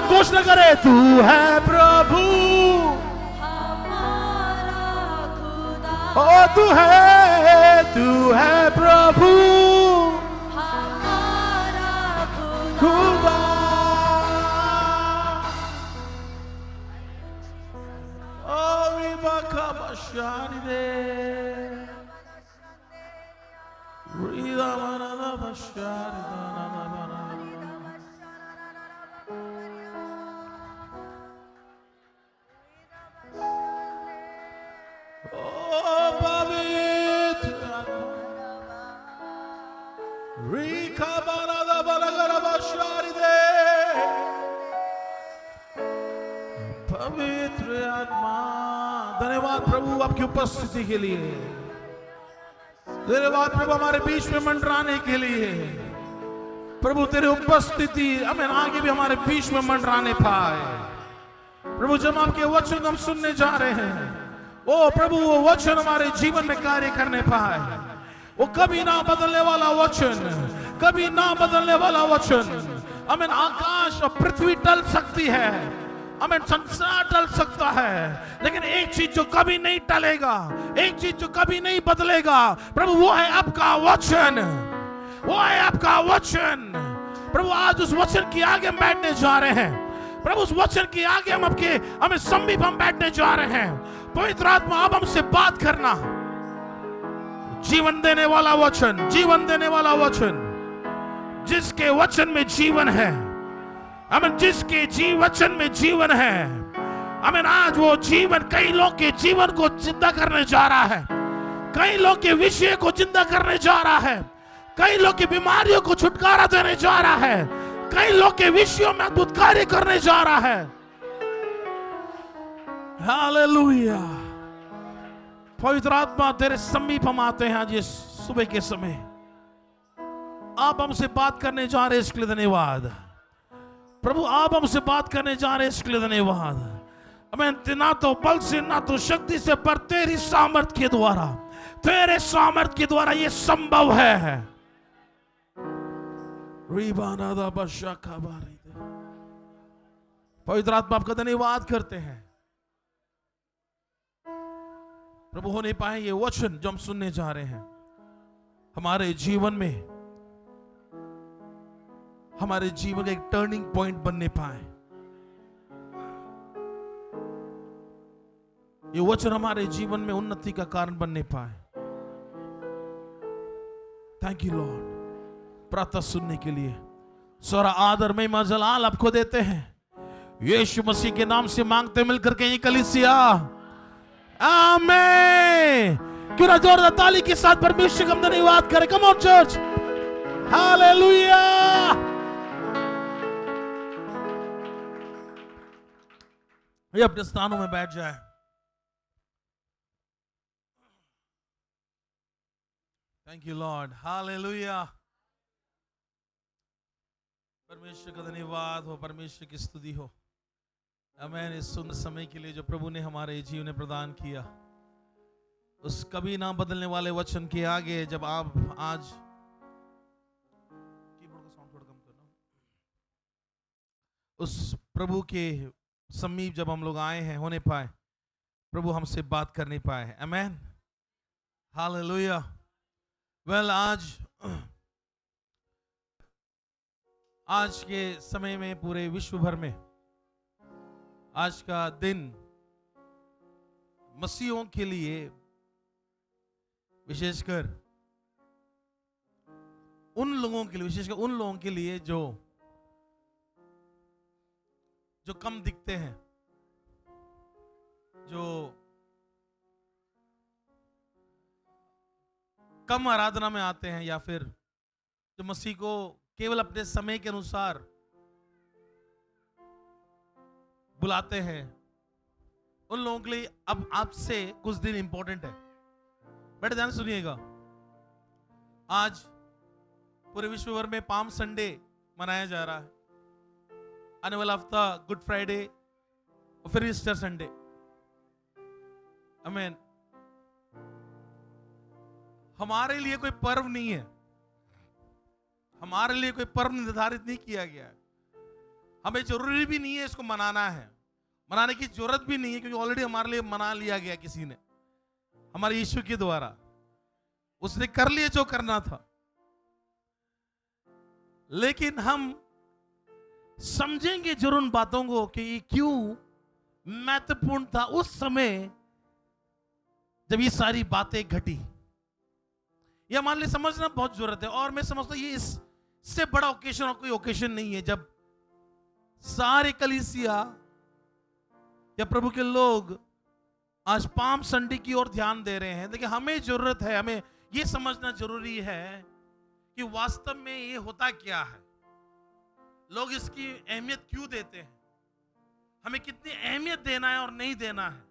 घोषणा करे, तू है प्रभु हमारा खुदा। ओ तू है प्रभु हमारा खुदा। ओ विवाका बशारी दे रीदा मना बशारी दा पवित्र आत्मा। धन्यवाद प्रभु आपकी उपस्थिति के लिए, धन्यवाद प्रभु हमारे बीच में मंडराने के लिए। प्रभु तेरी उपस्थिति हमें आगे भी हमारे बीच में मंडराने पाए। प्रभु जब आपके वचन हम सुनने जा रहे हैं, ओ प्रभु वो वचन हमारे जीवन में कार्य करने पाए। वो कभी ना बदलने वाला वचन, कभी ना बदलने वाला वचन। हमें आकाश और पृथ्वी टल सकती है, हमें संसार टल सकता है, लेकिन एक चीज जो कभी नहीं टलेगा, एक चीज जो कभी नहीं बदलेगा प्रभु, वो है आपका वचन, वो है आपका वचन। प्रभु आज उस वचन की आगे हम बैठने जा रहे हैं। प्रभु उस वचन की आगे हमें समीप हम बैठने जा रहे हैं। पवित्र आत्मा अब हमसे बात करना। जीवन देने वाला वचन, जीवन देने वाला वचन, जिसके वचन में जीवन है, अमेन, जिसके वचन में जीवन है, अमेन। आज वो जीवन कई लोग के जीवन को जिंदा करने जा रहा है, कई लोग के विषय को जिंदा करने जा रहा है, कई लोग की बीमारियों को छुटकारा देने जा रहा है, कई लोग के विषयों में अद्भुत कार्य करने जा रहा है। हालेलुया। पवित्र आत्मा तेरे समीप हम आते हैं आज ये सुबह के समय। आप हमसे बात करने जा रहे हैं, इसके लिए धन्यवाद प्रभु। आप हमसे बात करने जा रहे हैं, इसके लिए धन्यवाद। हमें ना तो बल से ना तो शक्ति से, पर तेरी सामर्थ के द्वारा, तेरे सामर्थ के द्वारा ये संभव है। पवित्र आत्मा आपका धन्यवाद करते हैं प्रभु। हो नहीं पाए ये वचन जो हम सुनने जा रहे हैं हमारे जीवन में, हमारे जीवन का एक टर्निंग पॉइंट बनने पाए। ये वचन हमारे जीवन में उन्नति का कारण बनने पाए। थैंक यू लॉर्ड प्रार्थना सुनने के लिए। सारा आदर महिमा जलाल आपको देते हैं। यीशु मसीह के नाम से मांगते मिलकर के ये कलीसिया, आमीन। क्यों ना जोरदार ताली के साथ परमेश्वर का हम धन्यवाद करें। कम ऑन चर्च, हालेलुया। ये अपने स्थानों में बैठ जाए। Thank you Lord, hallelujah. परमेश्वर का धन्यवाद हो, परमेश्वर की स्तुति हो। आमीन। इस सुंदर समय के लिए जो प्रभु ने हमारे जीवन में प्रदान किया, उस कभी ना बदलने वाले वचन के आगे जब आप आज कीबोर्ड का साउंड थोड़ा कम करना, उस प्रभु के समीप जब हम लोग आए हैं, होने पाए, प्रभु हमसे बात कर नहीं पाए। आमीन, हालेलुया। वेल, आज के समय में पूरे विश्व भर में आज का दिन मसीहों के लिए, विशेषकर उन लोगों के लिए जो कम दिखते हैं, जो कम आराधना में आते हैं, या फिर जो मसीह को केवल अपने समय के अनुसार बुलाते हैं, उन लोगों के लिए अब आपसे कुछ दिन इंपॉर्टेंट है। बड़े ध्यान सुनिएगा। आज पूरे विश्व भर में पाम संडे मनाया जा रहा है। आने वाला हफ्ता गुड फ्राइडे और फिर ईस्टर संडे। आमीन। हमारे लिए कोई पर्व नहीं है, हमारे लिए कोई पर्व निर्धारित नहीं किया गया है। हमें जरूरी भी नहीं है इसको मनाना है, मनाने की जरूरत भी नहीं है, क्योंकि ऑलरेडी हमारे लिए मना लिया गया किसी ने, हमारे यीशु के द्वारा। उसने कर लिया जो करना था। लेकिन हम समझेंगे जरूर उन बातों को कि ये क्यों महत्वपूर्ण था उस समय जब ये सारी बातें घटी। ये हमारे लिए समझना बहुत जरूरत है। और मैं समझता हूं ये इससे बड़ा ओकेशन और कोई ओकेशन नहीं है जब सारे कलीसिया या प्रभु के लोग आज पाम संडे की ओर ध्यान दे रहे हैं। देखिए, हमें जरूरत है, हमें ये समझना जरूरी है कि वास्तव में ये होता क्या है, लोग इसकी अहमियत क्यों देते हैं, हमें कितनी अहमियत देना है और नहीं देना है।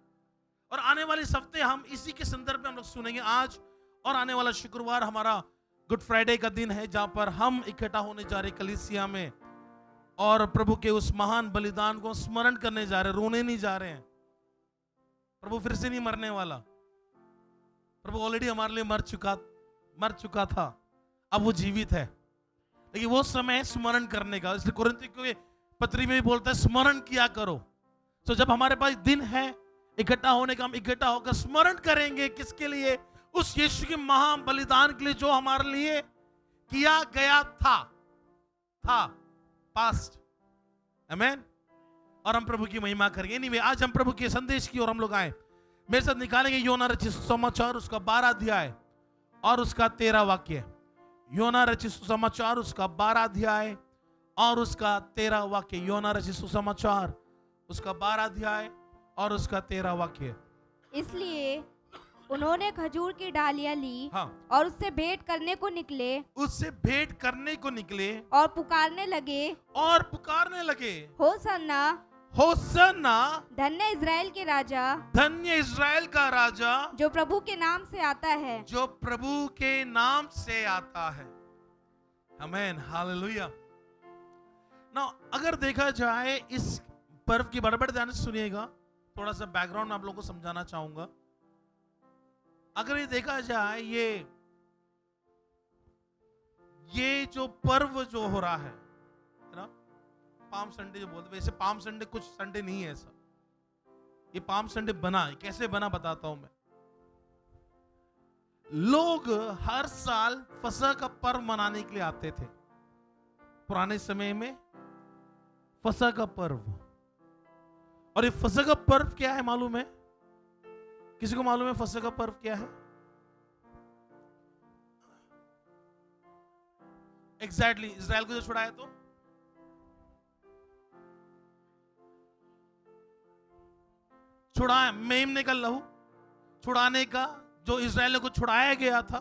और आने वाले हफ्ते हम इसी के संदर्भ में हम लोग सुनेंगे। आज और आने वाला शुक्रवार हमारा गुड फ्राइडे का दिन है, जहां पर हम इकट्ठा होने जा रहे कलीसिया में और प्रभु के उस महान बलिदान को स्मरण करने जा रहे, रोने नहीं जा रहे हैं। प्रभु फिर से नहीं मरने वाला। प्रभु ऑलरेडी हमारे लिए मर चुका था, अब वो जीवित है। लेकिन वो समय स्मरण करने का, इसलिए कुरिन्थियों के पत्री में भी बोलता है स्मरण किया करो। तो जब हमारे पास दिन है इकट्ठा होने का, हम इकट्ठा होकर स्मरण करेंगे। किसके लिए? उस यीशु के महान बलिदान के लिए जो हमारे लिए किया गया था पास्ट। आमीन। और हम प्रभु की महिमा करेंगे। एनीवे, आज हम प्रभु के संदेश की ओर हम लोग आए। मेरे साथ निकालेंगे योना रचित सुसमाचार उसका 12 अध्याय और उसका 13 वाक्य। योना रचित सुसमाचार उसका 12 अध्याय और उसका 13 वाक्य। योना रचित सुसमाचार उसका 12 अध्याय और उसका 13 वाक्य। इसलिए उन्होंने खजूर की डालियां ली, हाँ, और उससे भेंट करने को निकले और पुकारने लगे, होसन्ना, होसन्ना, धन्य इज़राइल के राजा, धन्य इज़राइल का राजा, जो प्रभु के नाम से आता है, जो प्रभु के नाम से आता है। आमीन, हालेलुया। नाउ, अगर देखा जाए इस पर्व की, बड़े ध्यान से सुनिएगा, थोड़ा सा बैकग्राउंड आप लोगों को समझाना चाहूंगा। अगर ये देखा जाए, ये जो पर्व जो हो रहा है ना, पाम संडे जो बोलते हैं, वैसे पाम संडे कुछ संडे नहीं है ऐसा। ये पाम संडे बना, कैसे बना बताता हूं मैं। लोग हर साल फसह का पर्व मनाने के लिए आते थे। पुराने समय में फसह का पर्व, और ये फसह का पर्व क्या है मालूम है? किसी को मालूम है फसह का पर्व क्या है? एग्जैक्टली, इजराइल को जो छुड़ाया तो छुड़ा मेमने का लहू छुड़ाने का, जो इजराइल को छुड़ाया गया था,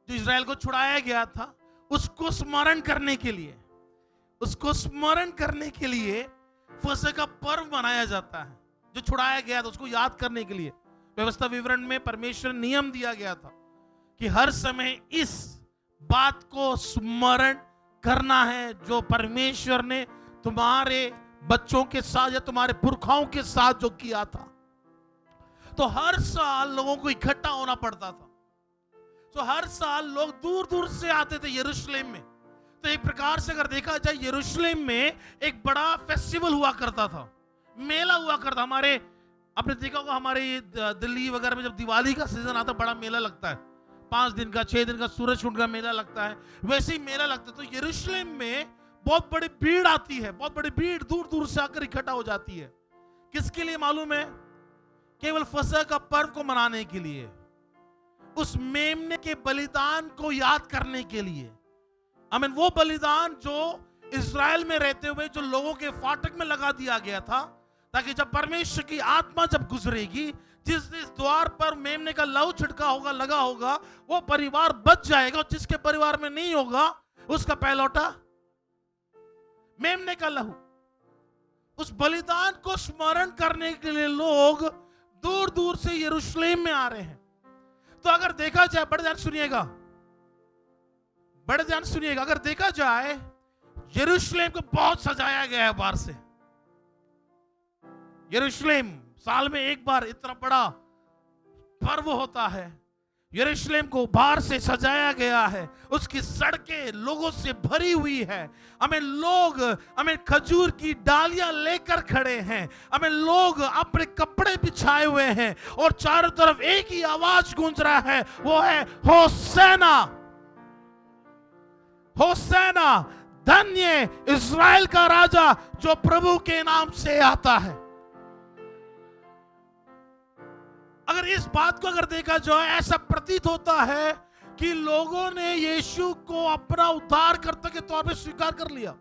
जो इजराइल को छुड़ाया गया था, उसको स्मरण करने के लिए, उसको स्मरण करने के लिए फसह का पर्व मनाया जाता है। जो छुड़ाया गया था उसको याद करने के लिए व्यवस्था विवरण में परमेश्वर ने नियम दिया गया था कि हर समय इस बात को स्मरण करना है जो परमेश्वर ने तुम्हारे बच्चों के साथ या तुम्हारे पुरखाओं के साथ जो किया था। तो हर साल लोगों को इकट्ठा होना पड़ता था। तो हर साल लोग दूर दूर से आते थे यरूशलेम में। तो एक प्रकार से अगर देखा जाए यरूशलेम में एक बड़ा फेस्टिवल हुआ करता था, मेला हुआ करता। हमारे आपने देखा होगा हमारे दिल्ली वगैरह में जब दिवाली का सीजन आता बड़ा मेला लगता है, 5 दिन का 6 दिन का सूरज कुंड का मेला लगता है, वैसे ही मेला लगता है। तो यरूशलेम में बहुत बड़ी भीड़ आती है, बहुत बड़ी भीड़ दूर दूर से आकर इकट्ठा हो जाती है। किसके लिए मालूम है? केवल फसह का पर्व को मनाने के लिए, उस मेमने के बलिदान को याद करने के लिए। आमीन। वो बलिदान जो इज़राइल में रहते हुए जो लोगों के फाटक में लगा दिया गया था, ताकि जब परमेश्वर की आत्मा जब गुजरेगी, जिस द्वार पर मेमने का लहू छिड़का होगा, लगा होगा, वो परिवार बच जाएगा। और जिसके परिवार में नहीं होगा उसका पहलौठा मेमने का लहू। उस बलिदान को स्मरण करने के लिए लोग दूर दूर से यरूशलेम में आ रहे हैं। तो अगर देखा जाए, बड़े ध्यान सुनिएगा, बड़े ध्यान सुनिएगा, अगर देखा जाए यरूशलेम को बहुत सजाया गया है बाहर से। यरूशलेम साल में एक बार इतना बड़ा पर्व होता है, यरूशलेम को बाहर से सजाया गया है, उसकी सड़कें लोगों से भरी हुई है। हमें लोग हमें खजूर की डालियां लेकर खड़े हैं, हमें लोग अपने कपड़े बिछाए हुए हैं और चारों तरफ एक ही आवाज गूंज रहा है, वो है होसैना, होसैना, धन्य इज़राइल का राजा जो प्रभु के नाम से आता है। अगर इस बात को अगर देखा जाए, ऐसा प्रतीत होता है कि लोगों ने यीशु को अपना उद्धारकर्ता के तौर पे स्वीकार कर लिया,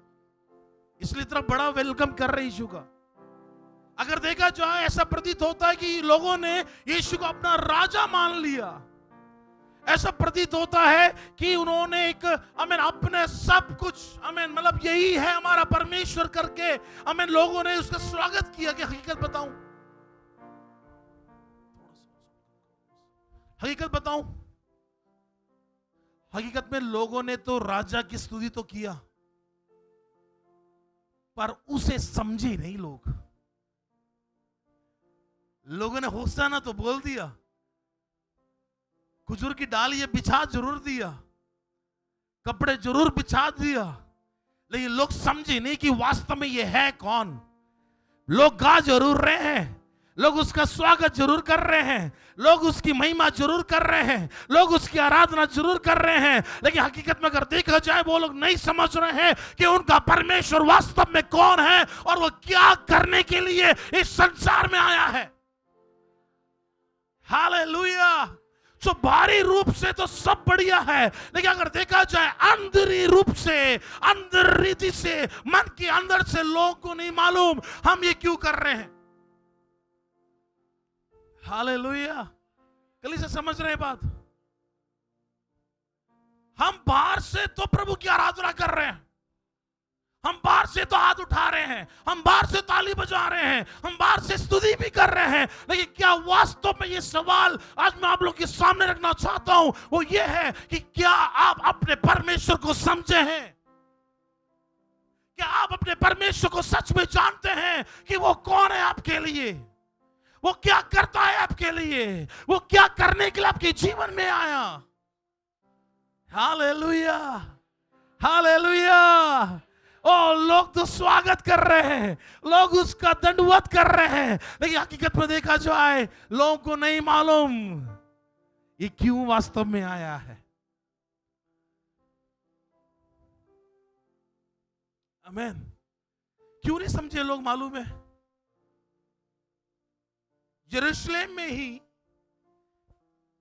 इसलिए इतना बड़ा वेलकम कर रहे यीशु का। अगर देखा जाए, ऐसा प्रतीत होता है कि लोगों ने यीशु को अपना राजा मान लिया। ऐसा प्रतीत होता है कि उन्होंने एक अपने सब कुछ मतलब यही है हमारा परमेश्वर करके लोगों ने उसका स्वागत किया। कि हकीकत बताऊं, हकीकत बताऊं, हकीकत में लोगों ने तो राजा की स्तुति तो किया, पर उसे समझे नहीं लोग। लोगों ने होसाना तो बोल दिया, खजूर की डाल ये बिछा जरूर दिया, कपड़े जरूर बिछा दिया, लेकिन लोग समझे नहीं कि वास्तव में ये है कौन। लोग गा जरूर रहे हैं, लोग उसका स्वागत जरूर कर रहे हैं, लोग उसकी महिमा जरूर कर रहे हैं, लोग उसकी आराधना जरूर कर रहे हैं, लेकिन हकीकत में अगर देखा जाए वो लोग नहीं समझ रहे हैं कि उनका परमेश्वर वास्तव में कौन है और वो क्या करने के लिए इस संसार में आया है। हालेलुया। तो बाहरी रूप से तो सब बढ़िया है, लेकिन अगर देखा जाए अंदरी रूप से, अंदर रीति से, मन के अंदर से लोगों को नहीं मालूम हम ये क्यों कर रहे हैं। हालेलुया। कल से समझ रहे हैं बात। हम बाहर से तो प्रभु की आराधना कर रहे हैं, हम बाहर से तो हाथ उठा रहे हैं, हम बाहर से ताली बजा रहे हैं, हम बाहर से स्तुति भी कर रहे हैं, लेकिन क्या वास्तव में ये सवाल आज मैं आप लोग के सामने रखना चाहता हूं, वो ये है कि क्या आप अपने परमेश्वर को समझे हैं? क्या आप अपने परमेश्वर को सच में जानते हैं कि वो कौन है आपके लिए, वो क्या करता है आपके लिए, वो क्या करने के लिए आपके जीवन में आया। Hallelujah, hallelujah. ओ लोग तो स्वागत कर रहे हैं, लोग उसका दंडवत कर रहे हैं, लेकिन हकीकत में देखा जाए लोगों को नहीं मालूम ये क्यों वास्तव में आया है। आमीन। क्यों नहीं समझे लोग? मालूम है यरूशलेम में ही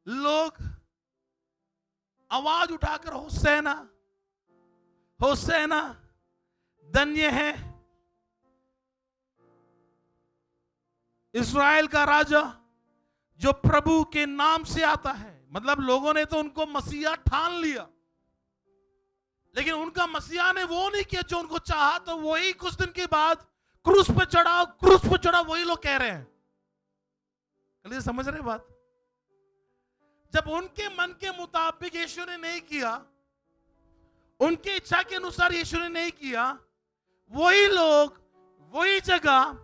लोग आवाज उठाकर होसैना, होसैना, धन्य है, इस्राएल का राजा जो प्रभु के नाम से आता है, मतलब लोगों ने तो उनको मसीहा ठान लिया, लेकिन उनका मसीहा ने वो नहीं किया जो उनको चाहा, तो वही कुछ दिन के बाद क्रूस पे चढ़ा, वही लोग कह रहे हैं। चलिए समझ रहे बात? जब उनके मन के मुताबिक यीशु ने नहीं किया, उनकी इच्छा के अनुसार यीशु ने नहीं किया, वही लोग, वही जगह,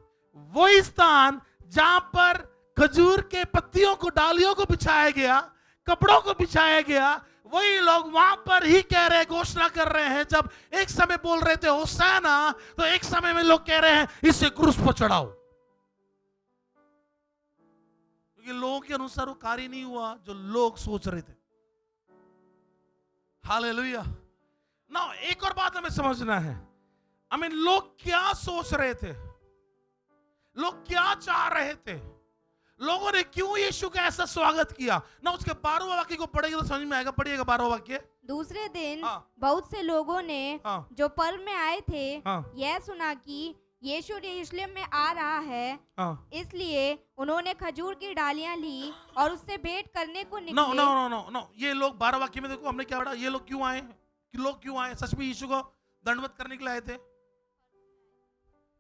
वही स्थान जहां पर खजूर के पत्तियों को, डालियों को बिछाया गया, कपड़ों को बिछाया गया, वही लोग वहां पर ही कह रहे हैं, घोषणा कर रहे हैं। जब एक समय बोल रहे थे होशाना, तो एक समय में लोग कह रहे हैं इसे क्रूस पर चढ़ाओ, क्योंकि लोगों के अनुसार वो कार्य नहीं हुआ जो लोग सोच रहे थे। हालेलुया। ना एक और बात हमें समझना है, लोग क्या सोच रहे थे, लोग क्या चाह रहे थे, लोगों ने क्यों यीशु का ऐसा स्वागत किया ना। उसके 12वां वाक्य को पढ़ेंगे तो समझ में आएगा। पढ़िएगा 12वां वाक्य। दूसरे दिन हाँ। बहुत से लोगों ने हाँ। जो पर्व में आए थे हाँ। यह सुना कि यीशु यरूशलेम में आ रहा है। हाँ। इसलिए उन्होंने खजूर की डालियां ली और उससे भेंट करने को नो निकले। नो नो नो नो, ये लोग 12 वाक्य में देखो हमने क्या पढ़ा। ये लोग क्यों आए, कि लोग क्यों आए? सच में यीशु को दंडवत करने के लिए आए थे?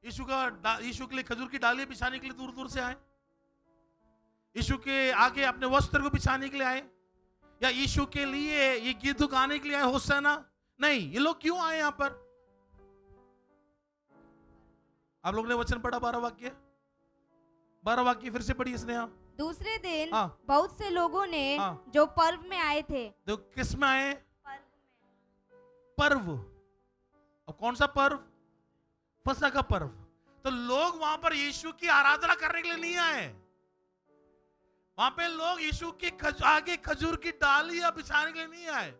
यीशु के लिए खजूर की डालियां बिछाने के लिए दूर दूर से आए? यीशु के आगे अपने वस्त्र को बिछाने के लिए आए? या यीशु के लिए ये गीत गाने के लिए आए होशाना? नहीं, ये लोग क्यों आए यहां पर? आप लोग ने वचन पढ़ा 12 वाक्य? 12 वाक्य फिर से पढ़िए इसने। हाँ। दूसरे दिन हाँ। बहुत से लोगों ने जो पर्व में आए थे। तो किस में आए? पर्व। अब कौन सा पर्व? फसह का पर्व। तो लोग वहां पर यीशु की आराधना करने के लिए नहीं आए, वहां पे लोग यीशु के आगे खजूर की डालियां बिछाने के लिए नहीं आए,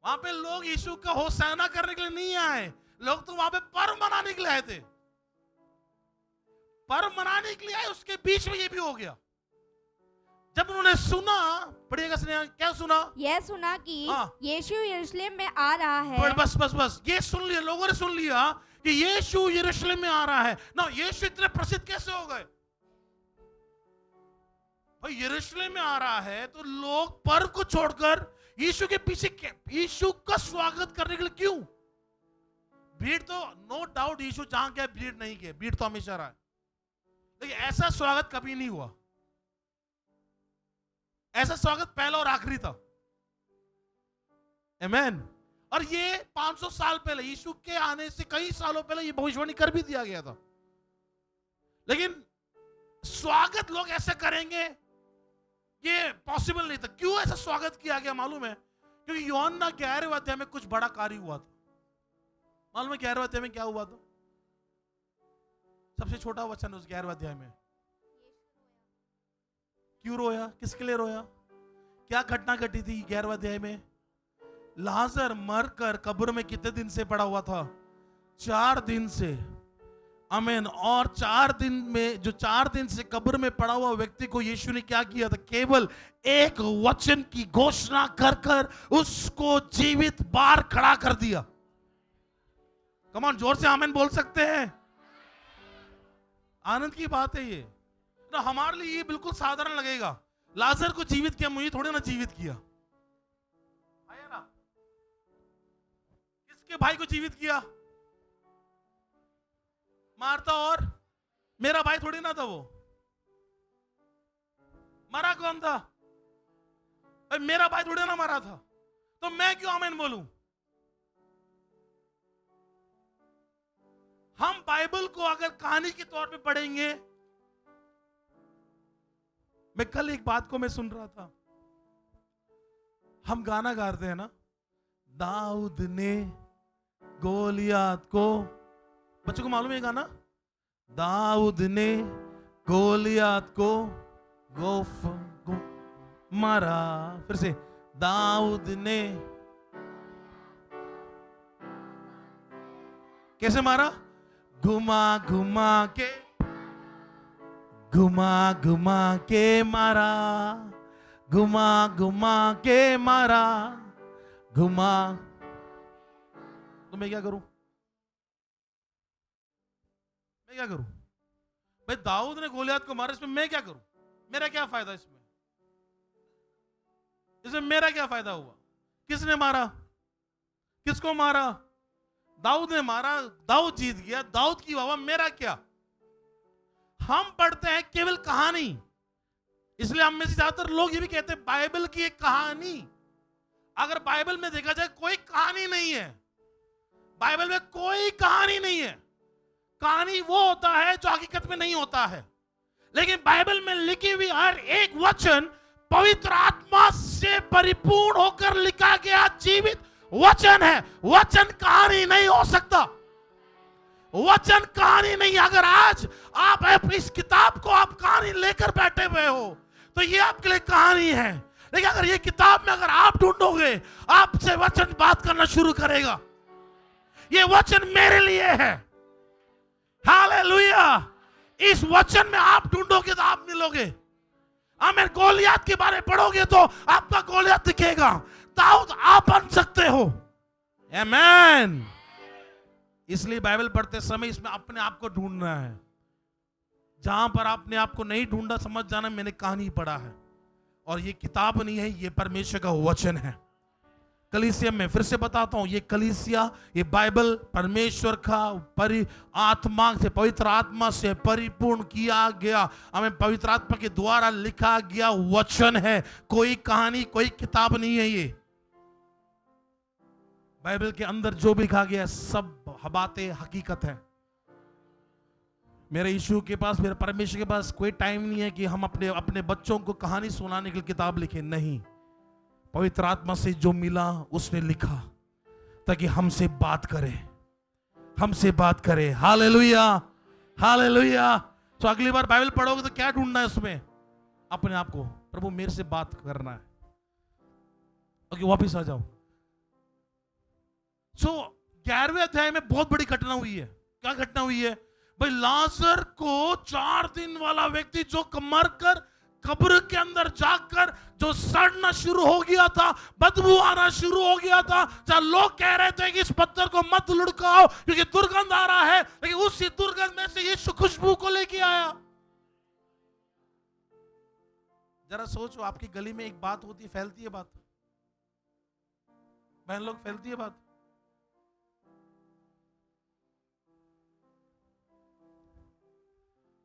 वहां पे लोग यीशु का होशाना करने के लिए नहीं आए। लोग तो वहां पे पर्व मनाने के लिए आए थे। पर्व मनाने के लिए आए, उसके बीच में ये भी हो गया। जब उन्होंने सुना, पढ़िएगा स्नेहा, क्या सुना? यह सुना कि यीशु यरूशलेम में आ रहा है। बस ये सुन लिया, लोगों ने सुन लिया कि यीशु यरूशलेम में आ रहा है ना। यीशु इतने प्रसिद्ध कैसे हो गए भाई? यरूशलेम में आ रहा है तो लोग पर्व को छोड़कर यीशु के पीछे, यीशु का स्वागत करने के लिए क्यों? भीड़ तो नो डाउट, यीशु जहां गया भीड़ नहीं गए, भीड़ तो हमेशा रहा है, लेकिन ऐसा स्वागत कभी नहीं हुआ। ऐसा स्वागत पहला और आखिरी था। आमेन। और ये 500 साल पहले, यीशु के आने से कई सालों पहले ये भविष्यवाणी कर भी दिया गया था, लेकिन स्वागत लोग ऐसे करेंगे ये पॉसिबल नहीं था। क्यों ऐसा स्वागत किया गया मालूम है? क्योंकि यूहन्ना 11वें अध्याय में कुछ बड़ा कार्य हुआ था। मालूम है 11वें अध्याय में क्या हुआ था? सबसे छोटा वचन उस 11वें अध्याय में। क्यों रोया? किसके लिए रोया? क्या घटना घटी थी 11वें अध्याय में? लाजर मरकर कब्र में कितने दिन से पड़ा हुआ था? 4 दिन से। आमीन। और 4 दिन में, जो 4 दिन से कब्र में पड़ा हुआ व्यक्ति को यीशु ने क्या किया था? केवल एक वचन की घोषणा कर कर उसको जीवित बार खड़ा कर दिया। कम ऑन, जोर से आमीन बोल सकते हैं? आनंद की बात है ये तो। हमारे लिए ये बिल्कुल साधारण लगेगा, लाजर को जीवित किया, मुझे थोड़े ना जीवित किया। आया ना? किसके भाई को जीवित किया? मार्था और मेरा भाई थोड़ी ना था वो। मरा कौन था? मेरा भाई थोड़ी ना मरा था, तो मैं क्यों आमीन बोलूं? हम बाइबल को अगर कहानी के तौर पे पढ़ेंगे, मैं कल एक बात को मैं सुन रहा था, हम गाना गाते हैं ना, दाऊद ने गोलियात को, बच्चों को मालूम है गाना? दाऊद ने गोलियात को मारा। फिर से, दाऊद ने कैसे मारा? घुमा घुमा के मारा, घुमा घुमा के मारा, घुमा। तो मैं क्या करूं? भाई दाऊद ने गोलियत को मारा, इसमें मैं क्या करूं? मेरा क्या फायदा इसमें? इसमें मेरा क्या फायदा हुआ? किसने मारा? किसको मारा? दाऊद ने मारा, दाऊद जीत गया, दाऊद की वाह, मेरा क्या? हम पढ़ते हैं केवल कहानी, इसलिए हम में से ज्यादातर लोग ये भी कहते हैं बाइबल की एक कहानी। अगर बाइबल में देखा जाए कोई कहानी नहीं है, बाइबल में कोई कहानी नहीं है। कहानी वो होता है जो हकीकत में नहीं होता है, लेकिन बाइबल में लिखी हुई हर एक वचन पवित्र आत्मा से परिपूर्ण होकर लिखा गया जीवित वचन है। वचन कहानी नहीं हो सकता, वचन कहानी नहीं। अगर आज आप इस किताब को आप कहानी लेकर बैठे हुए हो तो ये आपके लिए कहानी है, लेकिन अगर ये किताब में अगर आप ढूंढोगे, आपसे वचन बात करना शुरू करेगा। ये वचन मेरे लिए है, हालेलुया। इस वचन में आप ढूंढोगे तो आप मिलोगे। आमीन। गोलियत के बारे में पढ़ोगे तो आपका गोलियत दिखेगा। दाऊद आप बन सकते हो, आमीन। इसलिए बाइबल पढ़ते समय इसमें अपने आप को ढूंढना है। जहां पर आपने आपको नहीं ढूंढा, समझ जाना मैंने कहानी पढ़ा है, और ये किताब नहीं है, ये परमेश्वर का वचन है। कलीसिया में फिर से बताता हूं, ये कलीसिया, ये बाइबल परमेश्वर का आत्मा से, पवित्र आत्मा से परिपूर्ण किया गया, हमें पवित्र आत्मा के द्वारा लिखा गया वचन है। कोई कहानी, कोई किताब नहीं है। ये बाइबल के अंदर जो भी लिखा गया सब बातें हकीकत है। मेरे यीशु के पास, मेरे परमेश्वर के पास कोई टाइम नहीं है कि हम अपने अपने बच्चों को कहानी सुनाने के लिए किताब लिखे, नहीं। पवित्र आत्मा से जो मिला उसने लिखा ताकि हमसे बात करे, हमसे बात करे। Hallelujah, hallelujah. तो अगली बार बाइबल पढ़ोगे तो क्या ढूंढना है उसमें? अपने आप को, प्रभु मेरे से बात करना है। ओके, वापिस आ जाओ। सो 11वें अध्याय में बहुत बड़ी घटना हुई है। क्या घटना हुई है भाई? लाजर को 4 दिन वाला व्यक्ति जो मर कर कब्र के अंदर जाकर जो सड़ना शुरू हो गया था, बदबू आना शुरू हो गया था, जहां लोग कह रहे थे कि इस पत्थर को मत लुढ़काओ क्योंकि दुर्गंध आ रहा है, लेकिन उसी दुर्गंध में से यीशु खुशबू को लेके आया। जरा सोचो, आपकी गली में एक बात होती है, फैलती है बात, बहन लोग, फैलती है बात।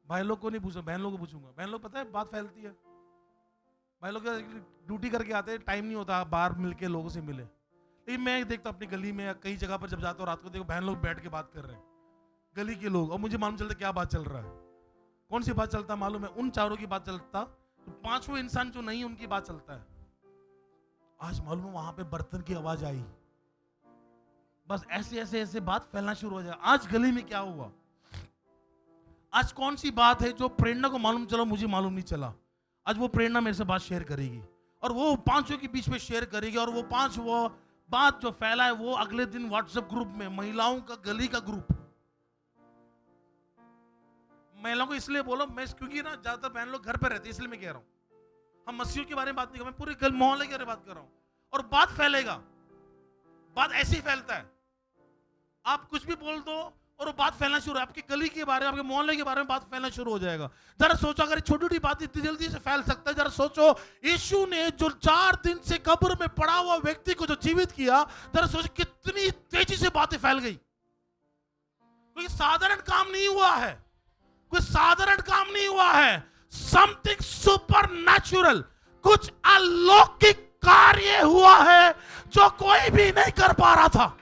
भाई लोग को नहीं पूछूंगा, बहन लोग को पूछूंगा। बहन लोग पता है बात फैलती है। भाई लोग ड्यूटी करके आते हैं, टाइम नहीं होता बाहर मिलके लोगों से मिले, लेकिन मैं देखता अपनी गली में या कई जगह पर जब जाता हूँ रात को, देखो बहन लोग बैठ के बात कर रहे हैं, गली के लोग, और मुझे मालूम चलता क्या बात चल रहा है। कौन सी बात चलता मालूम है? उन चारों की बात चलता, तो 5वें इंसान जो नहीं उनकी बात चलता है। आज मालूम है वहां पे बर्तन की आवाज आई, बस ऐसे ऐसे ऐसे बात फैलना शुरू हो जाए। आज गली में क्या हुआ, आज कौन सी बात है जो प्रेरणा को मालूम चला, मुझे मालूम नहीं चला। आज वो प्रेरणा मेरे से बात शेयर करेगी और वो 5 के बीच में शेयर करेगी, और वो 5 वो बात जो फैला है वो अगले दिन व्हाट्सएप ग्रुप में, महिलाओं का गली का ग्रुप, महिलाओं को इसलिए बोलो मैं, क्योंकि ना ज्यादातर बहन लोग घर पे रहती है, इसलिए मैं कह रहा हूं। हम मसीहों के बारे में बात नहीं कर रहा, मैं पूरे मोहल्ले के बारे में बात कर रहा हूं, और बात फैलेगा। बात ऐसे ही फैलता है, आप कुछ भी बोल दो और वो बात फैलना शुरू है। आपकी गली के बारे में, आपके मोहल्ले के बारे में बात फैलना शुरू हो जाएगा। जरा सोचो, अगर छोटी छोटी बात इतनी जल्दी से फैल सकता है, जरा सोचो यीशु ने जो 4 दिन से कब्र में पड़ा हुआ व्यक्ति को जो जीवित किया, जरा सोचो कितनी तेजी से बातें फैल गई। कोई साधारण काम नहीं हुआ है, कोई साधारण काम नहीं हुआ है। समथिंग सुपर नेचुरल, कुछ अलौकिक कार्य हुआ है जो कोई भी नहीं कर पा रहा था।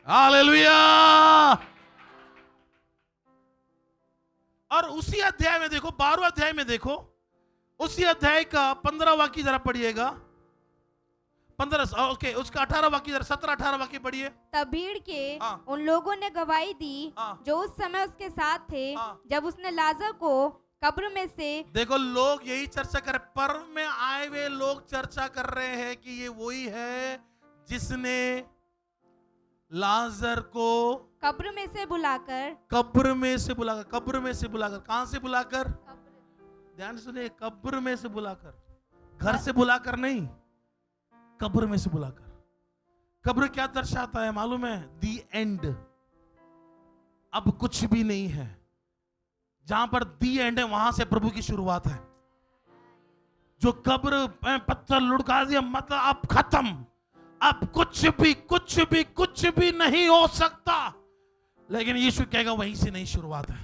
हालेलुया। और उसी अध्याय में देखो, 12वें अध्याय में देखो, उसी अध्याय का 15 वाक्य जरा पढ़िएगा। 15 ओके, उसका 18 वाक्य जरा, 17-18 वाक्य पढ़िए। तब भीड़ के हाँ। उन लोगों ने गवाही दी हाँ। जो उस समय उसके साथ थे, हाँ। जब उसने लाजर को कब्र में से। देखो लोग यही चर्चा कर, पर्व में आए हुए लोग चर्चा कर रहे हैं कि ये वही है जिसने लाजर को कब्र में से बुलाकर, कब्र में से बुलाकर, कब्र में से बुलाकर, कहां से बुलाकर? ध्यान सुनिए, कब्र में से बुलाकर, घर से बुलाकर नहीं, कब्र में से बुलाकर। कब्र क्या दर्शाता है मालूम है? दी एंड, अब कुछ भी नहीं है। जहां पर दी एंड है वहां से प्रभु की शुरुआत है। जो कब्र पत्थर लुढ़का दिया मतलब अब खत्म, अब कुछ भी नहीं हो सकता। लेकिन यीशु कहेगा वहीं से नई शुरुआत है,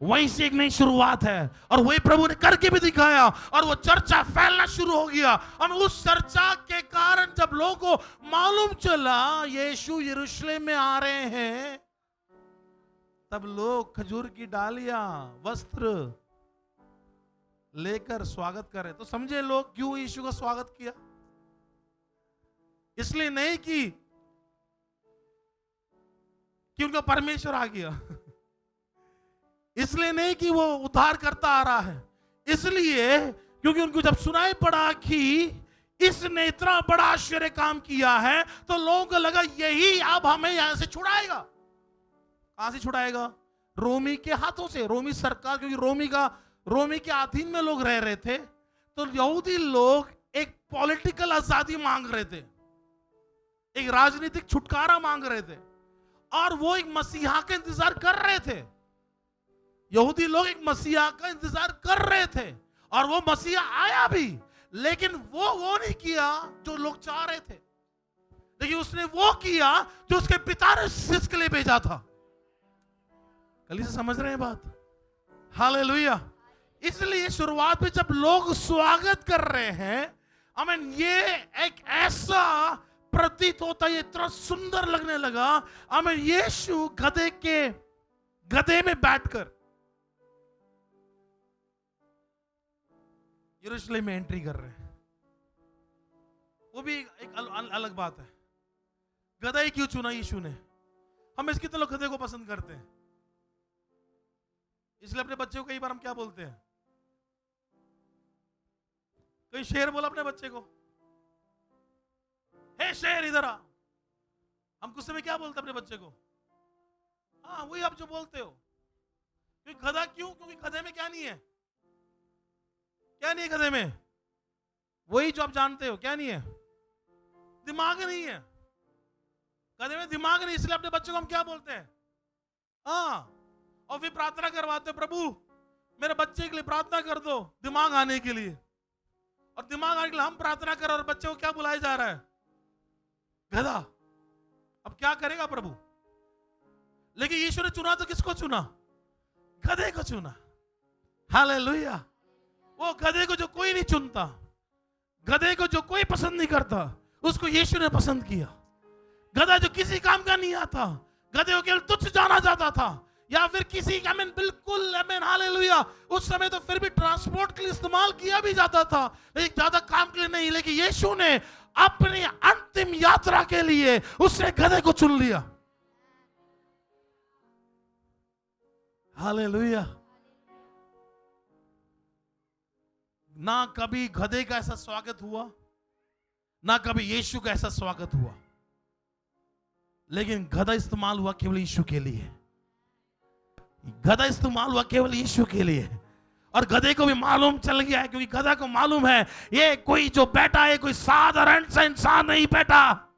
वहीं से एक नई शुरुआत है। और वही प्रभु ने करके भी दिखाया और वो चर्चा फैलना शुरू हो गया। और उस चर्चा के कारण जब लोगों को मालूम चला यीशु यरूशलेम में आ रहे हैं, तब लोग खजूर की डालियां, वस्त्र लेकर स्वागत करे। तो समझे लोग क्यों यीशु का स्वागत किया? इसलिए नहीं कि उनका परमेश्वर आ गया, इसलिए नहीं कि वो उद्धार करता आ रहा है, इसलिए क्योंकि उनको जब सुनाई पड़ा कि इसने इतना बड़ा आश्चर्य काम किया है, तो लोगों को लगा यही अब हमें यहां से छुड़ाएगा। कहां से छुड़ाएगा? रोमी के हाथों से। रोमी सरकार, क्योंकि रोमी के अधीन में लोग रह रहे थे, तो यहूदी लोग एक पॉलिटिकल आजादी मांग रहे थे, एक राजनीतिक छुटकारा मांग रहे थे, और वो एक मसीहा का इंतजार कर रहे थे। यहूदी लोग एक मसीहा का इंतजार कर रहे थे, और वो मसीहा आया भी, लेकिन वो नहीं किया जो लोग चाह रहे थे, लेकिन उसने वो किया जो उसके पिता ने इसके लिए भेजा था। कल से समझ रहे हैं बात? हालेलुया। इसलिए शुरुआत में जब लोग स्वागत कर रहे हैं, आमीन, ये एक ऐसा प्रतीत होता है, इतना सुंदर लगने लगा। आमीन, यीशु गधे में बैठकर यरूशलेम में एंट्री कर रहे हैं। वो भी एक अलग बात है। गधा ही क्यों चुना यीशु ने? हम इसके तो लोग गधे को पसंद करते हैं। इसलिए अपने बच्चे को कई बार हम क्या बोलते हैं? कोई शेर बोला अपने बच्चे को, हे शेर इधर आ। हम गुस्से में क्या बोलते हैं अपने बच्चे को? हाँ, वही आप जो बोलते हो। गधा क्यों? क्योंकि गधे में क्या नहीं है? क्या नहीं है गधे में? वही जो आप जानते हो, क्या नहीं है? दिमाग नहीं है। गधे में दिमाग नहीं, इसलिए अपने बच्चों को हम क्या बोलते हैं? हाँ, और फिर प्रार्थना करवाते हो, प्रभु मेरे बच्चे के लिए प्रार्थना कर दो दिमाग आने के लिए। और दिमाग आने के लिए हम प्रार्थना कर, और बच्चे को क्या बुलाया जा रहा है? गधा। अब क्या करेगा प्रभु? लेकिन यीशु ने चुना तो किसको चुना? गधे को चुना। हालेलुया। वो गधे को जो कोई नहीं चुनता, गधे को जो कोई पसंद नहीं करता, उसको यीशु ने पसंद किया। गधा जो किसी काम का नहीं आता, गधे को केवल तुच्छ जाना जाता था, या फिर किसी बिल्कुल हालेलुया, उस समय तो फिर भी ट्रांसपोर्ट के लिए इस्तेमाल किया भी जाता था, लेकिन ज्यादा काम के लिए नहीं। लेकिन यीशु ने अपनी अंतिम यात्रा के लिए उसने गधे को चुन लिया। हालेलुया। ना कभी गधे का ऐसा स्वागत हुआ, ना कभी यीशु का ऐसा स्वागत हुआ, लेकिन गधा इस्तेमाल हुआ केवल यीशु के लिए। गधा इस्तेमाल हुआ केवल यीशु के लिए। और गधे को भी मालूम चल गया है, क्योंकि गधा को मालूम है ये कोई जो बैठा है कोई साधारण सा इंसान नहीं बैठा,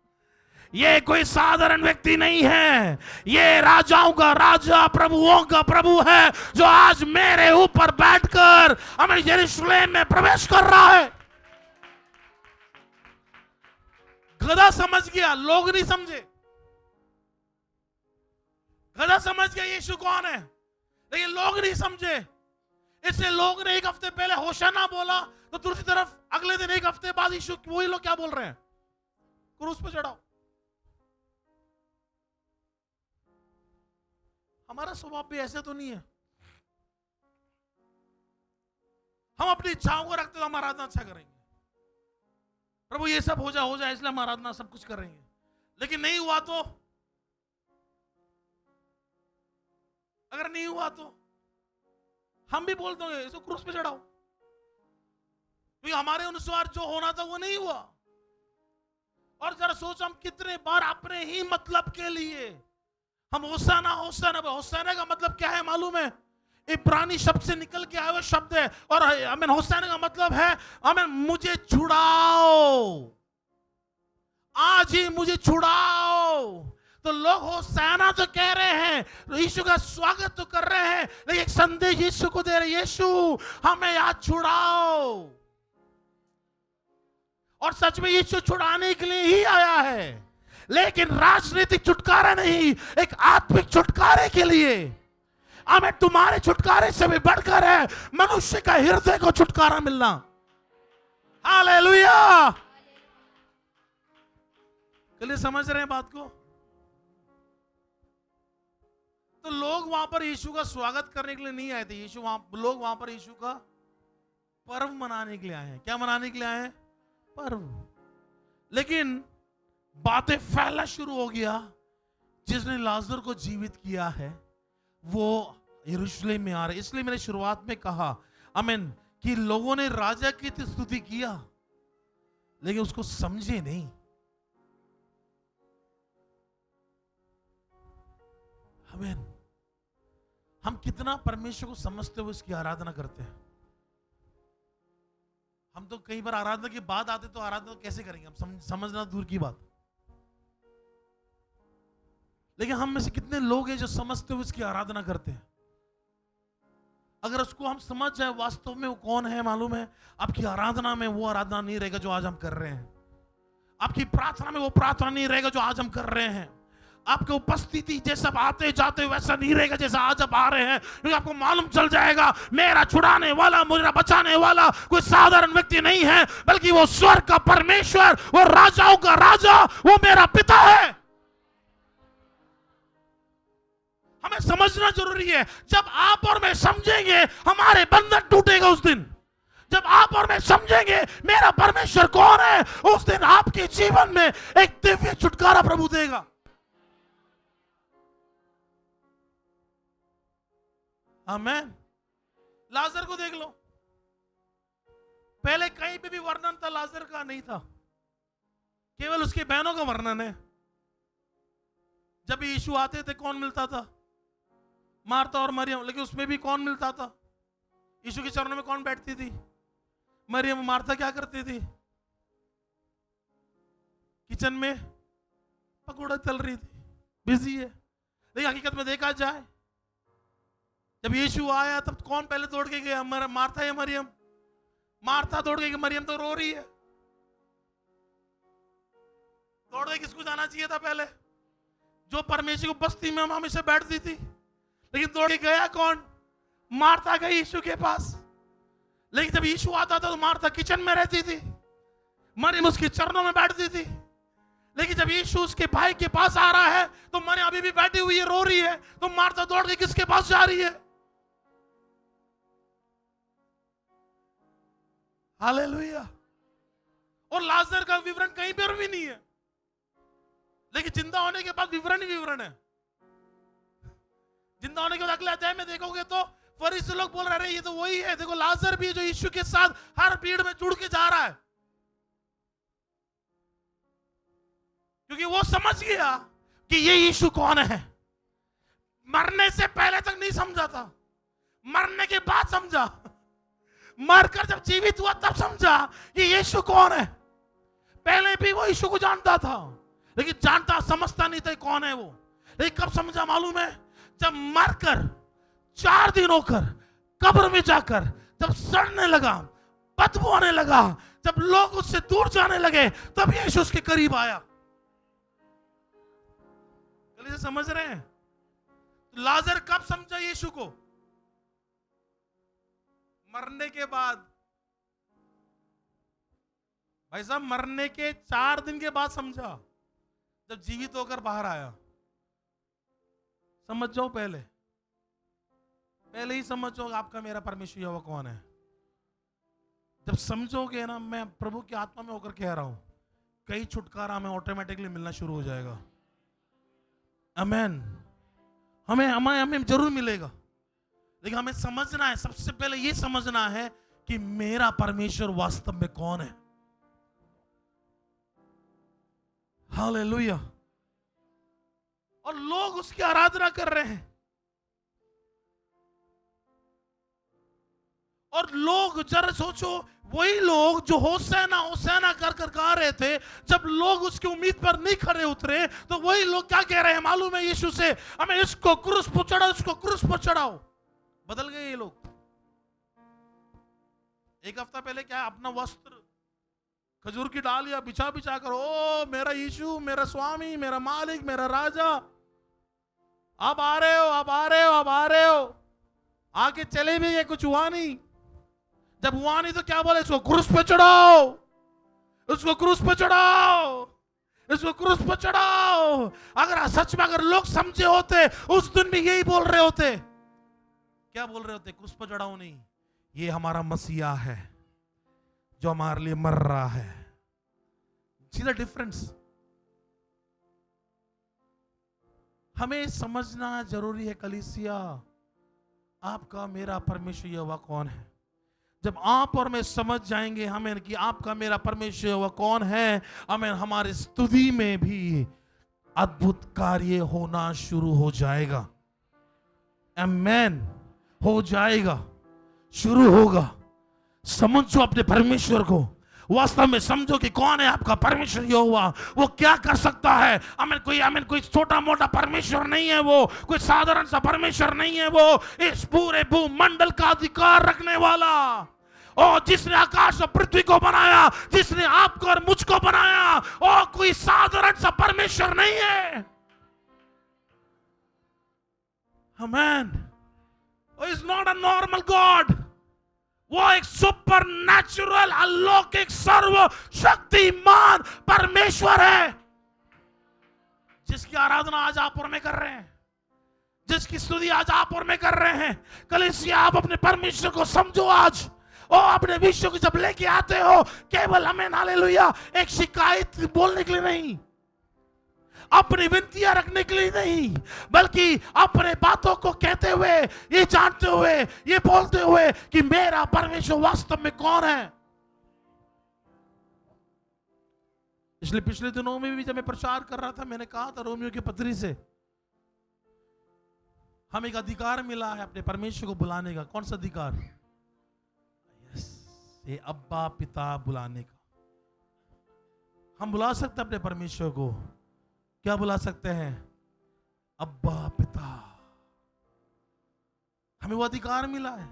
ये कोई साधारण व्यक्ति नहीं है, ये राजाओं का राजा, प्रभुओं का प्रभु है, जो आज मेरे ऊपर बैठकर हमें यरूशलेम में प्रवेश कर रहा है। गधा समझ गया, लोग नहीं समझे। गधा समझ गया यीशु कौन है, लेकिन लोग नहीं समझे। इसलिए लोग ने एक हफ्ते पहले होशाना बोला, तो दूसरी तरफ अगले दिन एक हफ्ते बाद यीशु, वही लोग क्या बोल रहे हैं? क्रूस पे चढ़ाओ। हमारा स्वभाव भी ऐसे तो नहीं है। हम अपनी इच्छाओं को रखते तो हम आराधना अच्छा करेंगे, प्रभु ये सब हो जाए इसलिए हम आराधना सब कुछ करेंगे। लेकिन नहीं हुआ तो, अगर नहीं हुआ तो हम भी बोल दोगे इसको क्रूस पे चढ़ाओ, क्योंकि हमारे अनुसार जो होना था वो नहीं हुआ। और जरा सोच, हम कितने बार अपने ही मतलब के लिए हम होसाना का मतलब क्या है मालूम है? इब्रानी शब्द से निकल के आया हुआ शब्द है, और आमीन होसाना का मतलब है आमीन मुझे छुड़ाओ, आज ही मुझे छुड़ाओ। तो लोग होशाना तो कह रहे हैं, यीशु का स्वागत तो कर रहे हैं, लेकिन एक संदेश यीशु को दे रहे, यीशु हमें आज छुड़ाओ। और सच में यीशु छुड़ाने के लिए ही आया है, लेकिन राजनीतिक छुटकारा नहीं, एक आत्मिक छुटकारे के लिए। हमें तुम्हारे छुटकारे से भी बढ़कर है मनुष्य का हृदय को छुटकारा मिलना। हालेलुया। चलिए समझ रहे हैं बात को? तो लोग वहां पर यीशु का स्वागत करने के लिए नहीं आए थे। लोग वहां पर यीशु का पर्व मनाने के लिए आए हैं। क्या मनाने के लिए आए हैं? पर्व। लेकिन बातें फैलना शुरू हो गया, जिसने लाजर को जीवित किया है वो यरूशलेम में आ रहे। इसलिए मैंने शुरुआत में कहा आमीन कि लोगों ने राजा की स्तुति किया लेकिन उसको समझे नहीं। आमीन। हम कितना परमेश्वर को समझते हुए उसकी आराधना करते हैं। हम तो कई बार आराधना की बात आते तो आराधना कैसे करेंगे, हम समझना दूर की बात। लेकिन हम में से कितने लोग हैं जो समझते हुए उसकी आराधना करते हैं। अगर उसको हम समझ जाए वास्तव में वो कौन है, मालूम है आपकी आराधना में वो आराधना नहीं रहेगा जो आज हम कर रहे हैं। आपकी प्रार्थना में वो प्रार्थना नहीं रहेगा जो आज हम कर रहे हैं। आपके उपस्थिति जैसा आते जाते वैसा नहीं रहेगा जैसा आज आप आ रहे हैं, क्योंकि आपको मालूम चल जाएगा मेरा छुड़ाने वाला, मुझे बचाने वाला कोई साधारण व्यक्ति नहीं है, बल्कि वो स्वर्ग का परमेश्वर, वो राजाओं का राजा, वो मेरा पिता है। हमें समझना जरूरी है। जब आप और मैं समझेंगे हमारे बंधन टूटेगा उस दिन। जब आप और मैं समझेंगे मेरा परमेश्वर कौन है, उस दिन आपके जीवन में एक दिव्य छुटकारा प्रभु देगा। आमीन। लाजर को देख लो, पहले कहीं पे भी वर्णन था लाजर का नहीं था, केवल उसकी बहनों का वर्णन है। जब यीशु आते थे कौन मिलता था? मार्था और मरियम। लेकिन उसमें भी कौन मिलता था? यीशु के चरणों में कौन बैठती थी? मरियम। मार्था क्या करती थी? किचन में पकौड़ा तल रही थी, बिजी है। लेकिन हकीकत में देखा जाए जब यीशु आया तब कौन पहले दौड़ के गया? मार्था या मरियम? मार्था दौड़ के गई, मरियम तो रो रही है। दौड़ के किसको जाना चाहिए था पहले? जो परमेश्वर को बस्ती में हमेशा बैठती थी। लेकिन दौड़ के गया कौन? मार्था गई यीशु के पास। लेकिन जब यीशु आता था तो मार्था किचन में रहती थी, मरियम उसके चरणों में बैठती थी। लेकिन जब यीशु उसके भाई के पास आ रहा है तो मरियम अभी भी बैठी हुई है, रो रही है। तो मार्था दौड़ के किसके पास जा रही है? हालेलुया। और लाजर का विवरण कहीं पर भी नहीं है, लेकिन जिंदा होने के बाद विवरण ही विवरण है। जिंदा होने के बाद अगले अध्याय में देखोगे तो फरीसी लोग बोल रहे हैं ये तो वही है, देखो लाजर भी जो यीशु के साथ हर भीड़ में जुड़ के जा रहा है। क्योंकि वो समझ गया कि ये यीशु कौन है। मरने से पहले तक नहीं समझा था, मरने के बाद समझा। मरकर जब जीवित हुआ तब समझा कि यीशु कौन है। पहले भी वो यीशु को जानता था, लेकिन जानता समझता नहीं था कौन है वो। लेकिन कब समझा मालूम है? जब मरकर 4 दिन होकर कब्र में जाकर जब सड़ने लगा, बदबू आने लगा, जब लोग उससे दूर जाने लगे, तब यीशु उसके करीब आया। चलिए समझ रहे हैं? लाजर कब समझा यीशु को? मरने के बाद। भाई साहब मरने के 4 दिन के बाद समझा, जब जीवित होकर बाहर आया। समझ जाओ, पहले ही समझो आपका मेरा परमेश्वर यहोवा कौन है। जब समझोगे ना, मैं प्रभु की आत्मा में होकर कह रहा हूं, कई छुटकारा हमें ऑटोमेटिकली मिलना शुरू हो जाएगा। आमीन। हमें जरूर मिलेगा, लेकिन हमें समझना है, सबसे पहले ये समझना है कि मेरा परमेश्वर वास्तव में कौन है। हालेलुया। और लोग उसकी आराधना कर रहे हैं, और लोग जरा सोचो, वही लोग जो होसैना होसैना कर कर गा रहे थे, जब लोग उसकी उम्मीद पर नहीं खड़े उतरे, तो वही लोग क्या कह रहे हैं मालूम है यीशु से? हमें इसको क्रूस पर चढ़ाओ, इसको क्रूस पर चढ़ाओ। बदल गए ये लोग। एक हफ्ता पहले क्या है, अपना वस्त्र खजूर की डालियां बिछा बिछा कर, ओ मेरा यीशु, मेरा स्वामी, मेरा मालिक, मेरा राजा, अब आ रहे हो, अब आ रहे हो, अब आ रहे हो। आके चले भी गए, कुछ हुआ नहीं। जब हुआ नहीं तो क्या बोले? इसको क्रूस पे चढ़ाओ, इसको क्रूस पे चढ़ाओ, इसको क्रूस पे चढ़ाओ। अगर सच में अगर लोग समझे होते, उस दिन भी यही बोल रहे होते। क्या बोल रहे होते? क्रूस पे चढ़ाओ नहीं, ये हमारा मसीहा है जो हमारे लिए मर रहा है। See the difference. हमें समझना जरूरी है कलीसिया, आपका मेरा परमेश्वर यहोवा कौन है। जब आप और मैं समझ जाएंगे हमें कि आपका मेरा परमेश्वर यहोवा कौन है, हमें हमारी स्तुति में भी अद्भुत कार्य होना शुरू हो जाएगा। आमेन। हो जाएगा, शुरू होगा। समझो अपने परमेश्वर को, वास्तव में समझो कि कौन है आपका परमेश्वर यहोवा, वो क्या कर सकता है। कोई छोटा मोटा परमेश्वर नहीं है वो, कोई साधारण सा परमेश्वर नहीं है वो। इस पूरे भूमंडल का अधिकार रखने वाला, और जिसने आकाश और पृथ्वी को बनाया, जिसने आपको और मुझको बनाया, और कोई साधारण सा परमेश्वर नहीं है। Amen. Is not a normal god, वो एक सुपर नेचुरल अलौकिक सर्वशक्तिमान परमेश्वर है, जिसकी आराधना आज आप और मैं कर रहे हैं, जिसकी स्तुति आज आप और मैं कर रहे हैं। कलीसिया, आप अपने परमेश्वर को समझो आज, और अपने विश्व को जब लेके आते हो, केवल हमें हालेलुया एक शिकायत बोलने के लिए नहीं, अपनी विनतियां रखने के लिए नहीं, बल्कि अपने बातों को कहते हुए, ये जानते हुए, ये बोलते हुए कि मेरा परमेश्वर वास्तव में कौन है। इसलिए पिछले दिनों में भी जब मैं प्रचार कर रहा था, मैंने कहा था रोमियो की पत्री से, हमें एक अधिकार मिला है अपने परमेश्वर को बुलाने का। कौन सा अधिकार? ये अब्बा पिता बुलाने का। हम बुला सकते हैं अपने परमेश्वर को। क्या बुला सकते हैं? अब्बा पिता। हमें वो अधिकार मिला है।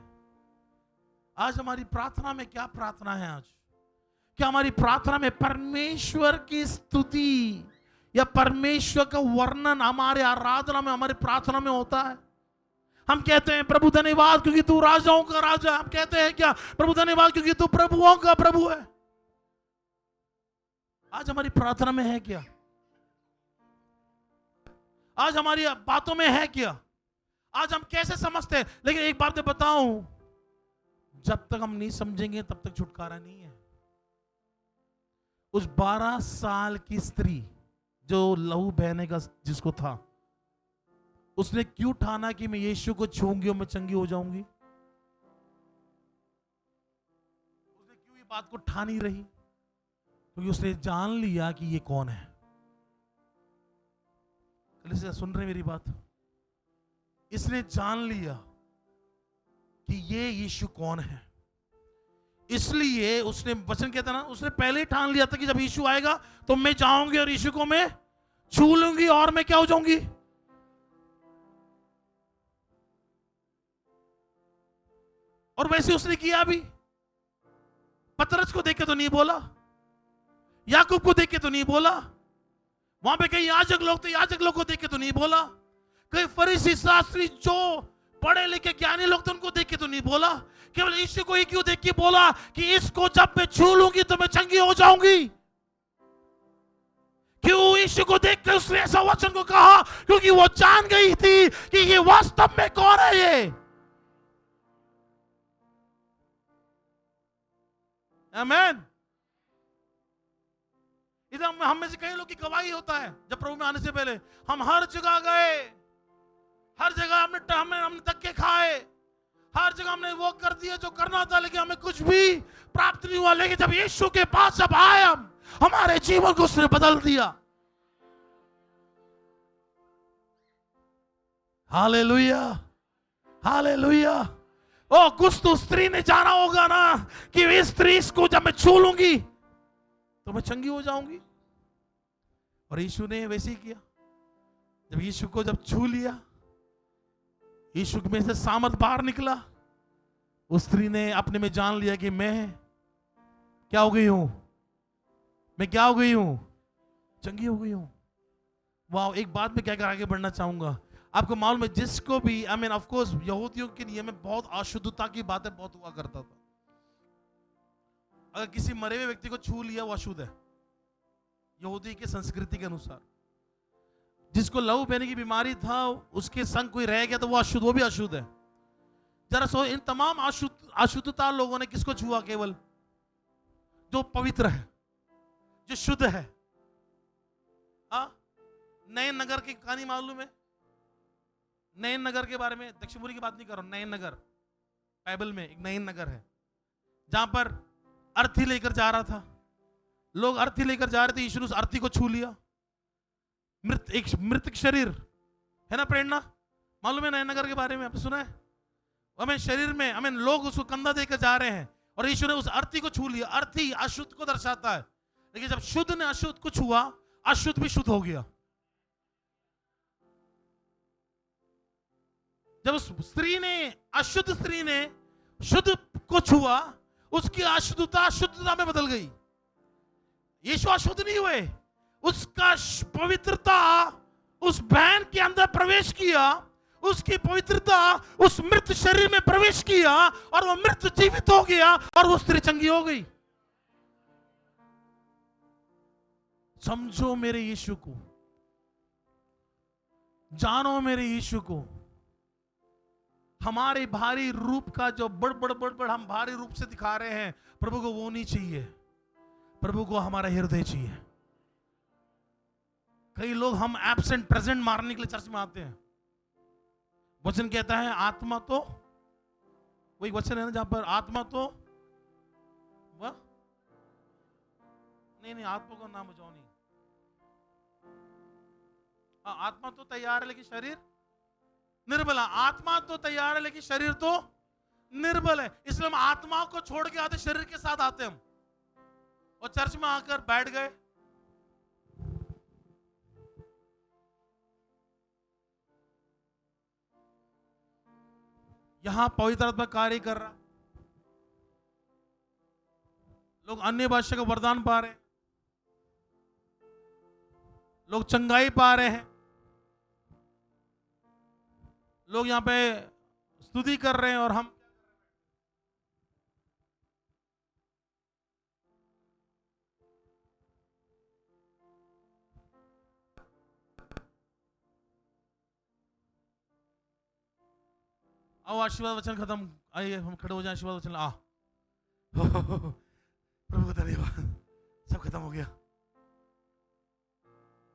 आज हमारी प्रार्थना में क्या प्रार्थना है? आज क्या हमारी प्रार्थना में परमेश्वर की स्तुति या परमेश्वर का वर्णन हमारे आराधना में, हमारी प्रार्थना में होता है? हम कहते हैं प्रभु धन्यवाद क्योंकि तू राजाओं का राजा। हम कहते हैं क्या? प्रभु धन्यवाद क्योंकि तू प्रभुओं का प्रभु है। आज हमारी प्रार्थना में है क्या? आज हमारी बातों में है क्या? आज हम कैसे समझते हैं? लेकिन एक बात मैं बताऊं, जब तक हम नहीं समझेंगे तब तक छुटकारा नहीं है। उस 12 साल की स्त्री जो लहू बहने का जिसको था, उसने क्यों ठाना कि मैं यीशु को छूंगी और मैं चंगी हो जाऊंगी? उसने क्यों ये बात को ठानी रही? क्योंकि उसने जान लिया कि ये कौन है। कलीसिया, सुन रहे मेरी बात? इसने जान लिया कि ये यीशु कौन है, इसलिए उसने वचन कहता ना, उसने पहले ही ठान लिया था कि जब यीशु आएगा तो मैं जाऊंगी और यीशु को मैं छू लूंगी और मैं क्या हो जाऊंगी? और वैसे उसने किया भी। पतरस को देख के तो नहीं बोला, याकूब को देख के तो नहीं बोला, वहां पे कई याजक लोग थे, याजक लोग को देख के तो नहीं बोला, कई फरीसी शास्त्री जो पढ़े लिखे ज्ञानी लोग थे उनको देख के तो नहीं बोला। केवल यीशु को ही क्यों देख के बोला कि इसको जब मैं छू लूंगी तो मैं चंगी हो जाऊंगी? क्यों यीशु को देख के उसने ऐसा वचन को कहा? क्योंकि वो जान गई थी कि ये वास्तव में कौन है। ये आमेन। इधर हम में से कई लोग की गवाही होता है, जब प्रभु में आने से पहले हम हर जगह गए, हर जगह हमने धक्के खाए, हर जगह हमने वो कर दिया जो करना था, लेकिन हमें कुछ भी प्राप्त नहीं हुआ। लेकिन जब यीशु के पास जब आए हम, हमारे जीवन को उसने बदल दिया। Hallelujah, hallelujah. ओ कुछ तो स्त्री ने जाना होगा ना कि इस स्त्री को जब मैं छू लूंगी तो मैं चंगी हो जाऊंगी। और यीशु ने वैसे ही किया। जब यीशु को जब छू लिया, यीशु में से सामर्थ बाहर निकला, उस स्त्री ने अपने में जान लिया कि मैं क्या हो गई हूं, मैं क्या हो गई हूं, चंगी हो गई हूं। वाह, एक बात मैं कहकर आगे बढ़ना चाहूंगा। आपको मालूम है जिसको भी ऑफ कोर्स यहूदियों के नियम में बहुत अशुद्धता की बातें बहुत हुआ करता था। अगर किसी मरे हुए व्यक्ति को छू लिया वो अशुद्ध है यहूदी की संस्कृति के अनुसार। जिसको लहू बहने की बीमारी था उसके संग कोई रह गया तो वो अशुद्ध, वो भी अशुद्ध है। जरा सो, इन तमाम अशुद्धता लोगों ने किसको छुआ? केवल जो पवित्र है, जो शुद्ध है। नयन नगर की कहानी मालूम है? नयन नगर के बारे में, दक्षिणपुरी की बात नहीं कर रहा हूं। नयन नगर बाइबल में एक नयन नगर है जहां पर अर्थी लेकर जा रहा था, लोग अर्थी लेकर जा रहे थे। यीशु ने उस अर्थी को छू लिया। एक मृतक शरीर है ना, प्रेरणा मालूम है नयन नगर के बारे में? आपने सुना है? हमें शरीर में लोग उसको कंधा देकर जा रहे हैं और यीशु ने उस अर्थी को छू लिया। अर्थी अशुद्ध को दर्शाता है, लेकिन जब शुद्ध ने अशुद्ध को छुआ, अशुद्ध भी शुद्ध हो गया। जब उस स्त्री ने, अशुद्ध स्त्री ने शुद्ध को छुआ, उसकी अशुद्धता शुद्धता में बदल गई। यीशु अशुद्ध नहीं हुए, उसका पवित्रता उस बहन के अंदर प्रवेश किया, उसकी पवित्रता उस मृत शरीर में प्रवेश किया और वो मृत जीवित हो गया और वो स्त्री चंगी हो गई। समझो मेरे यीशु को, जानो मेरे यीशु को। हमारे भारी रूप का जो बड़ हम भारी रूप से दिखा रहे हैं, प्रभु को वो नहीं चाहिए। प्रभु को हमारा हृदय चाहिए। कई लोग हम एब्सेंट प्रेजेंट मारने के लिए चर्च में आते हैं। वचन कहता है आत्मा तो, वही वचन है ना जहां पर आत्मा तो वह नहीं, आत्मा का नाम बजाओ नहीं। आत्मा तो तैयार है लेकिन शरीर निर्बल है। आत्मा तो तैयार है लेकिन शरीर तो निर्बल है। इसलिए हम आत्मा को छोड़ के आते, शरीर के साथ आते हम, और चर्च में आकर बैठ गए। यहां पवित्र आत्मा कार्य कर रहा, लोग अन्य भाषा का वरदान पा रहे हैं, लोग चंगाई पा रहे हैं, लोग यहां पे स्तुति कर रहे हैं, और हम आओ आशीर्वाद वचन खत्म, आइए हम खड़े हो जाए। आशीर्वाद वचन प्रभु का धन्यवाद, सब खत्म हो गया।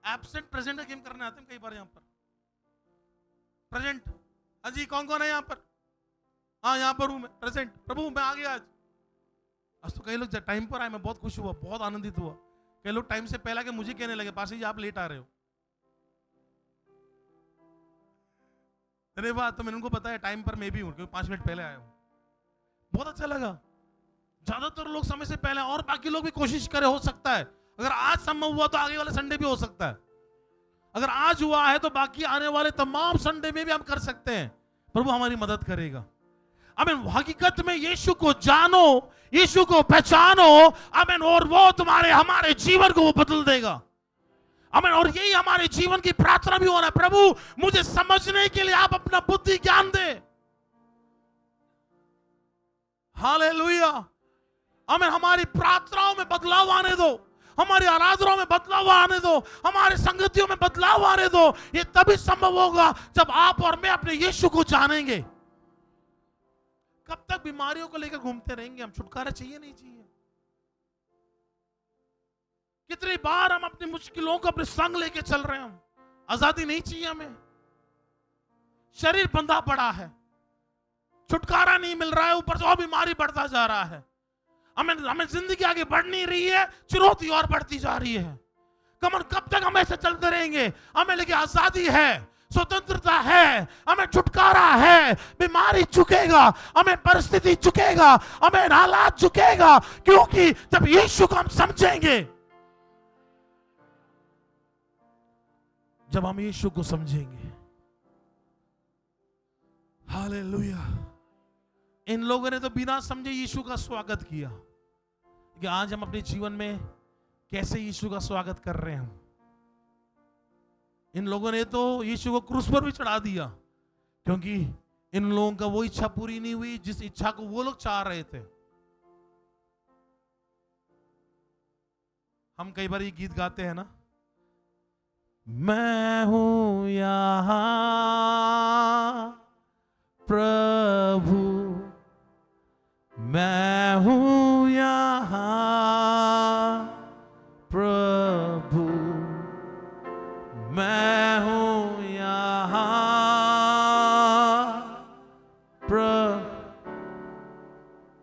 एब्सेंट प्रेजेंट का गेम करने आते हैं कई बार यहां पर। प्रेजेंट, हाँ जी, कौन कौन है यहाँ पर? हाँ यहाँ पर हूँ मैं, प्रेजेंट। प्रभु मैं आ गया आज तो कई लोग टाइम पर आए, मैं बहुत खुश हुआ, बहुत आनंदित हुआ। कई लोग टाइम से पहले आके मुझे कहने लगे पास जी आप लेट आ रहे हो। धन्यवाद। तो मैंने उनको बताया टाइम पर मैं भी हूँ, क्योंकि 5 मिनट पहले आया हूँ। बहुत अच्छा लगा। ज्यादातर लोग समय से पहले, और बाकी लोग भी कोशिश करें, हो सकता है अगर आज संभव हुआ तो आगे वाले संडे भी हो सकता है। अगर आज हुआ है तो बाकी आने वाले तमाम संडे में भी हम कर सकते हैं। प्रभु हमारी मदद करेगा। आमीन। हकीकत में यीशु को जानो, यीशु को पहचानो, आमीन, और वो तुम्हारे हमारे जीवन को वो बदल देगा। आमीन। और यही हमारे जीवन की प्रार्थना भी होना है, प्रभु मुझे समझने के लिए आप अपना बुद्धि ज्ञान दे। हालेलुया। आमीन। हमारी प्रार्थनाओं में बदलाव आने दो, हमारी आराधनाओं में बदलाव आने दो, हमारे संगतियों में बदलाव आने दो। ये तभी संभव होगा जब आप और मैं अपने यीशु को जानेंगे। कब तक बीमारियों को लेकर घूमते रहेंगे हम? छुटकारा चाहिए नहीं चाहिए? कितनी बार हम अपनी मुश्किलों को अपने संग लेके चल रहे हैं। हम आजादी नहीं चाहिए हमें। शरीर बंधा पड़ा है, छुटकारा नहीं मिल रहा है, ऊपर से और बीमारी बढ़ता जा रहा है। हमें जिंदगी आगे बढ़ नहीं रही है, चुनौती और बढ़ती जा रही है। कब तक हम ऐसे चलते रहेंगे? हमें लेकिन आजादी है, स्वतंत्रता है, हमें छुटकारा है। बीमारी झुकेगा, हमें परिस्थिति झुकेगा, हमें हालात झुकेगा, क्योंकि जब यीशु को हम समझेंगे, जब हम यीशु को समझेंगे। हालेलुया। इन लोगों ने तो बिना समझे यीशु का स्वागत किया, कि आज हम अपने जीवन में कैसे यीशु का स्वागत कर रहे हैं। इन लोगों ने तो यीशु को क्रूस पर भी चढ़ा दिया, क्योंकि इन लोगों का वो इच्छा पूरी नहीं हुई जिस इच्छा को वो लोग चाह रहे थे। हम कई बार ये गीत गाते हैं ना, मैं हूं यहां प्रभु, मैं हूं यहां प्रभु, मैं हूं यहां प्रभु।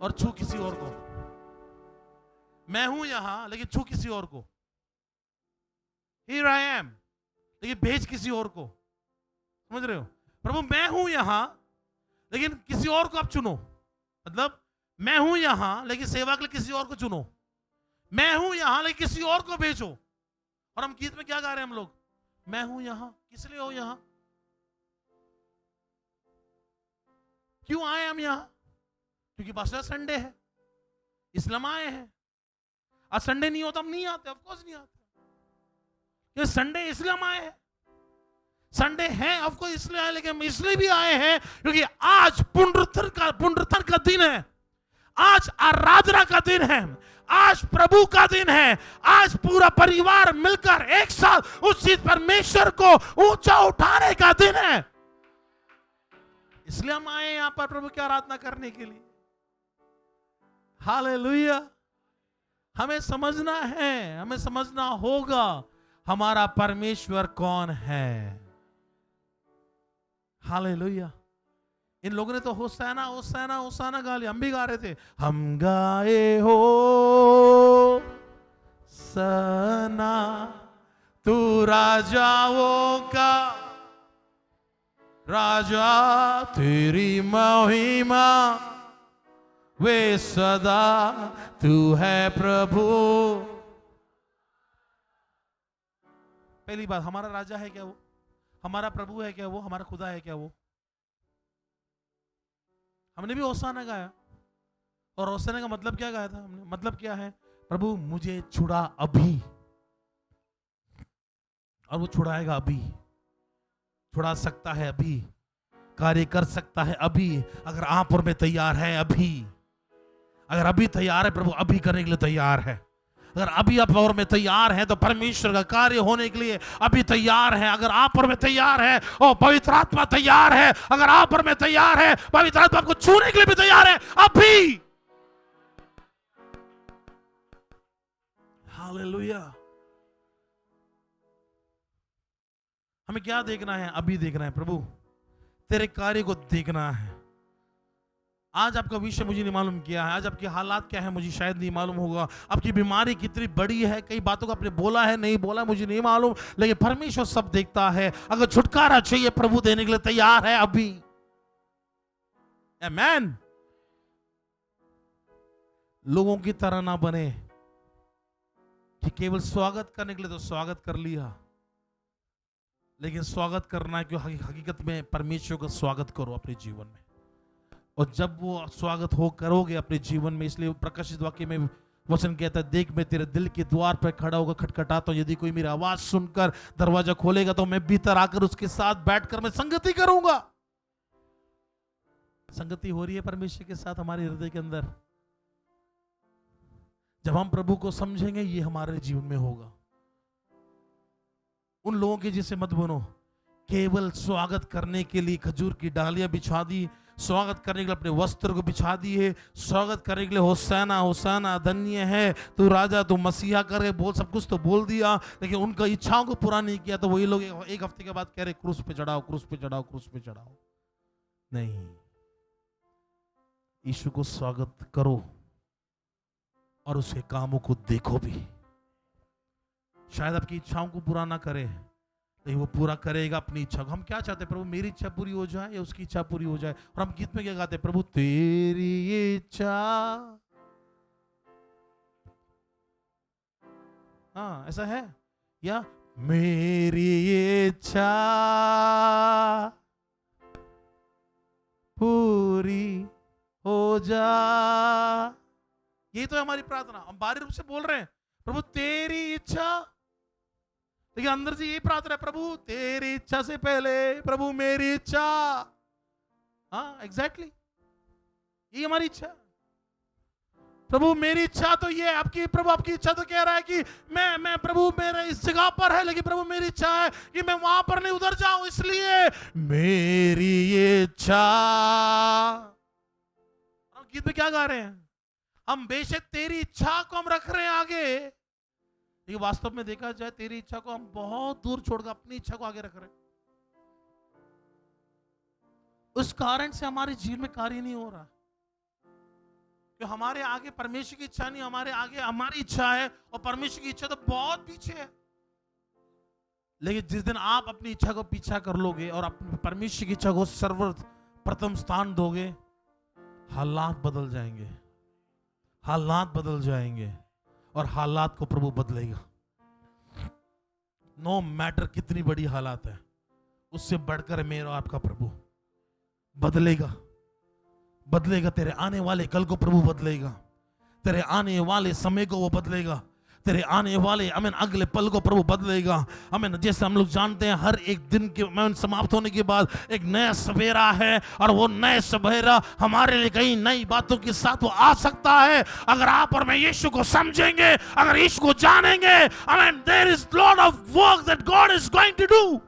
और छू किसी और को, मैं हूं यहां लेकिन छू किसी और को। Here I am, लेकिन भेज किसी और को। समझ रहे हो? प्रभु मैं हूं यहां लेकिन किसी और को आप चुनो। मतलब मैं हूं यहां लेकिन सेवा के लिए किसी और को चुनो। मैं हूं यहां लेकिन किसी और को भेजो। और हम गीत में क्या गा रहे हैं हम लोग? मैं हूं यहां। किस लिए हो यहां? क्यों आए हम यहां? क्योंकि पास्टर संडे है, इसलिए हम आए हैं। आज संडे नहीं होता हम नहीं आते, ऑफ कोर्स नहीं आते। ये संडे इसलिए हम आए हैं। संडे है ऑफ कोर्स इसलिए आए, लेकिन हम इसलिए भी आए हैं क्योंकि आज पुनरुत्थान का दिन है। आज आराधना का दिन है, आज प्रभु का दिन है। आज पूरा परिवार मिलकर एक साथ उस चीज परमेश्वर को ऊंचा उठाने का दिन है। इसलिए हम आए यहां पर प्रभु की आराधना करने के लिए। हालेलुया। हमें समझना है, हमें समझना होगा हमारा परमेश्वर कौन है। हालेलुया। इन लोगों ने तो होसाना होसाना होसाना गा लिया, हम भी गा रहे थे। हम गाए हो सना तू राजाओं का राजा, तेरी महिमा वे सदा, तू है प्रभु। पहली बात, हमारा राजा है क्या वो? हमारा प्रभु है क्या वो? हमारा खुदा है क्या वो? हमने भी होसाना गाया। और होसाना का मतलब क्या गाया था हमने? मतलब क्या है? प्रभु मुझे छुड़ा अभी, और वो छुड़ाएगा अभी, छुड़ा सकता है अभी, कार्य कर सकता है अभी। अगर आप और मैं तैयार है अभी, अगर अभी तैयार है, प्रभु अभी करने के लिए तैयार है। अगर अभी आप और मैं तैयार हैं तो परमेश्वर का कार्य होने के लिए अभी तैयार है। अगर आप और मैं तैयार है और पवित्र आत्मा तैयार है, अगर आप और मैं तैयार है, पवित्र आत्मा को छूने के लिए भी तैयार है अभी। हालेलुया। हमें क्या देखना है? अभी देखना है। प्रभु तेरे कार्य को देखना है। आज आपका विषय मुझे नहीं मालूम क्या है, आज आपके हालात क्या है मुझे शायद नहीं मालूम होगा, आपकी बीमारी कितनी बड़ी है, कई बातों को आपने बोला है नहीं बोला मुझे नहीं मालूम, लेकिन परमेश्वर सब देखता है। अगर छुटकारा चाहिए प्रभु देने के लिए तैयार है अभी। आमेन। लोगों की तरह ना बने कि केवल स्वागत करने के लिए तो स्वागत कर लिया, लेकिन स्वागत करना है कि हकीकत में परमेश्वर का स्वागत करो अपने जीवन में। और जब वो स्वागत हो करोगे अपने जीवन में, इसलिए प्रकाशित वाक्य में वचन कहता है, देख मैं तेरे दिल के द्वार पर खड़ा होकर खटखटाता हूं, यदि कोई मेरी आवाज सुनकर दरवाजा खोलेगा तो मैं भीतर आकर उसके साथ बैठकर मैं संगति करूंगा। संगति हो रही है परमेश्वर के साथ हमारे हृदय के अंदर। जब हम प्रभु को समझेंगे ये हमारे जीवन में होगा। उन लोगों के जैसे मत बनो, केवल स्वागत करने के लिए खजूर की डालियां बिछा दी, स्वागत करने के लिए अपने वस्त्र को बिछा दिए, स्वागत करने के लिए होसाना होसाना धन्य है तू राजा तू मसीहा करके बोल, सब कुछ तो बोल दिया, लेकिन उनका इच्छाओं को पूरा नहीं किया। तो वही लोग एक हफ्ते के बाद कह रहे क्रूस पे चढ़ाओ, क्रूस पे चढ़ाओ, क्रूस पे चढ़ाओ। नहीं, यीशु को स्वागत करो और उसके कामों को देखो भी। शायद आपकी इच्छाओं को पूरा ना करे, लेकिन वो पूरा करेगा अपनी इच्छा को। हम क्या चाहते हैं? प्रभु मेरी इच्छा पूरी हो जाए या उसकी इच्छा पूरी हो जाए। और हम गीत में क्या गाते हैं? प्रभु तेरी इच्छा। हाँ, ऐसा है। या मेरी इच्छा पूरी हो जा। यही तो है हमारी प्रार्थना। हम बाहरी रूप से बोल रहे हैं प्रभु तेरी इच्छा, लेकिन अंदर से यही प्रार्थना है, प्रभु तेरी इच्छा से पहले प्रभु मेरी इच्छा। हाँ, एग्जैक्टली यही हमारी इच्छा। प्रभु मेरी इच्छा तो ये आपकी, प्रभु आपकी इच्छा तो कह रहा है कि मैं प्रभु मेरे इस जगह पर है, लेकिन प्रभु मेरी इच्छा है कि मैं वहां पर नहीं उधर जाऊं, इसलिए मेरी इच्छा। हम गीत में क्या गा रहे हैं? हम बेशक तेरी इच्छा को हम रख रहे हैं आगे, लेकिन वास्तव में देखा जाए तेरी इच्छा को हम बहुत दूर छोड़कर अपनी इच्छा को आगे रख रहे हैं। उस कारण से हमारे जीवन में कार्य नहीं हो रहा, कि हमारे आगे परमेश्वर की इच्छा नहीं, हमारे आगे हमारी इच्छा है और परमेश्वर की इच्छा तो बहुत पीछे है। लेकिन जिस दिन आप अपनी इच्छा को पीछा कर लोगे और अपनी परमेश्वर की इच्छा को सर्वप्रथम स्थान दोगे, हालात बदल जाएंगे, हालात बदल जाएंगे और हालात को प्रभु बदलेगा। नो मैटर कितनी बड़ी हालात है, उससे बढ़कर मेरा आपका प्रभु बदलेगा, बदलेगा। तेरे आने वाले कल को प्रभु बदलेगा, तेरे आने वाले समय को वो बदलेगा, तेरे आने वाले अगले पल को प्रभु बदलेगा। जैसे हम लोग जानते हैं हर एक दिन के समाप्त होने के बाद एक नया सवेरा है, और वो नया सवेरा हमारे लिए कई नई बातों के साथ वो आ सकता है। अगर आप और मैं यीशु को समझेंगे, अगर यीशु को जानेंगे, there is lot of work that God is going to do.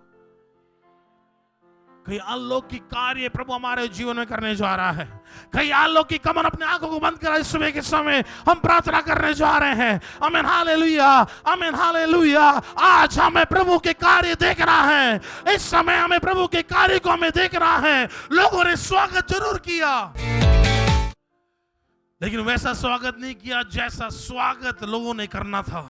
कई अलौकिक कार्य प्रभु हमारे जीवन में करने जा रहा है। कई अलौकिक, हम अपने आंखों को बंद करा इस सुबह के समय हम प्रार्थना करने जा रहे हैं। आमीन, हालेलुया, आमीन, हालेलुया। आज हमें प्रभु के कार्य देखना है, इस समय हमें प्रभु के कार्य को हमें देखना है। लोगों ने स्वागत जरूर किया, लेकिन वैसा स्वागत नहीं किया जैसा स्वागत लोगों ने करना था।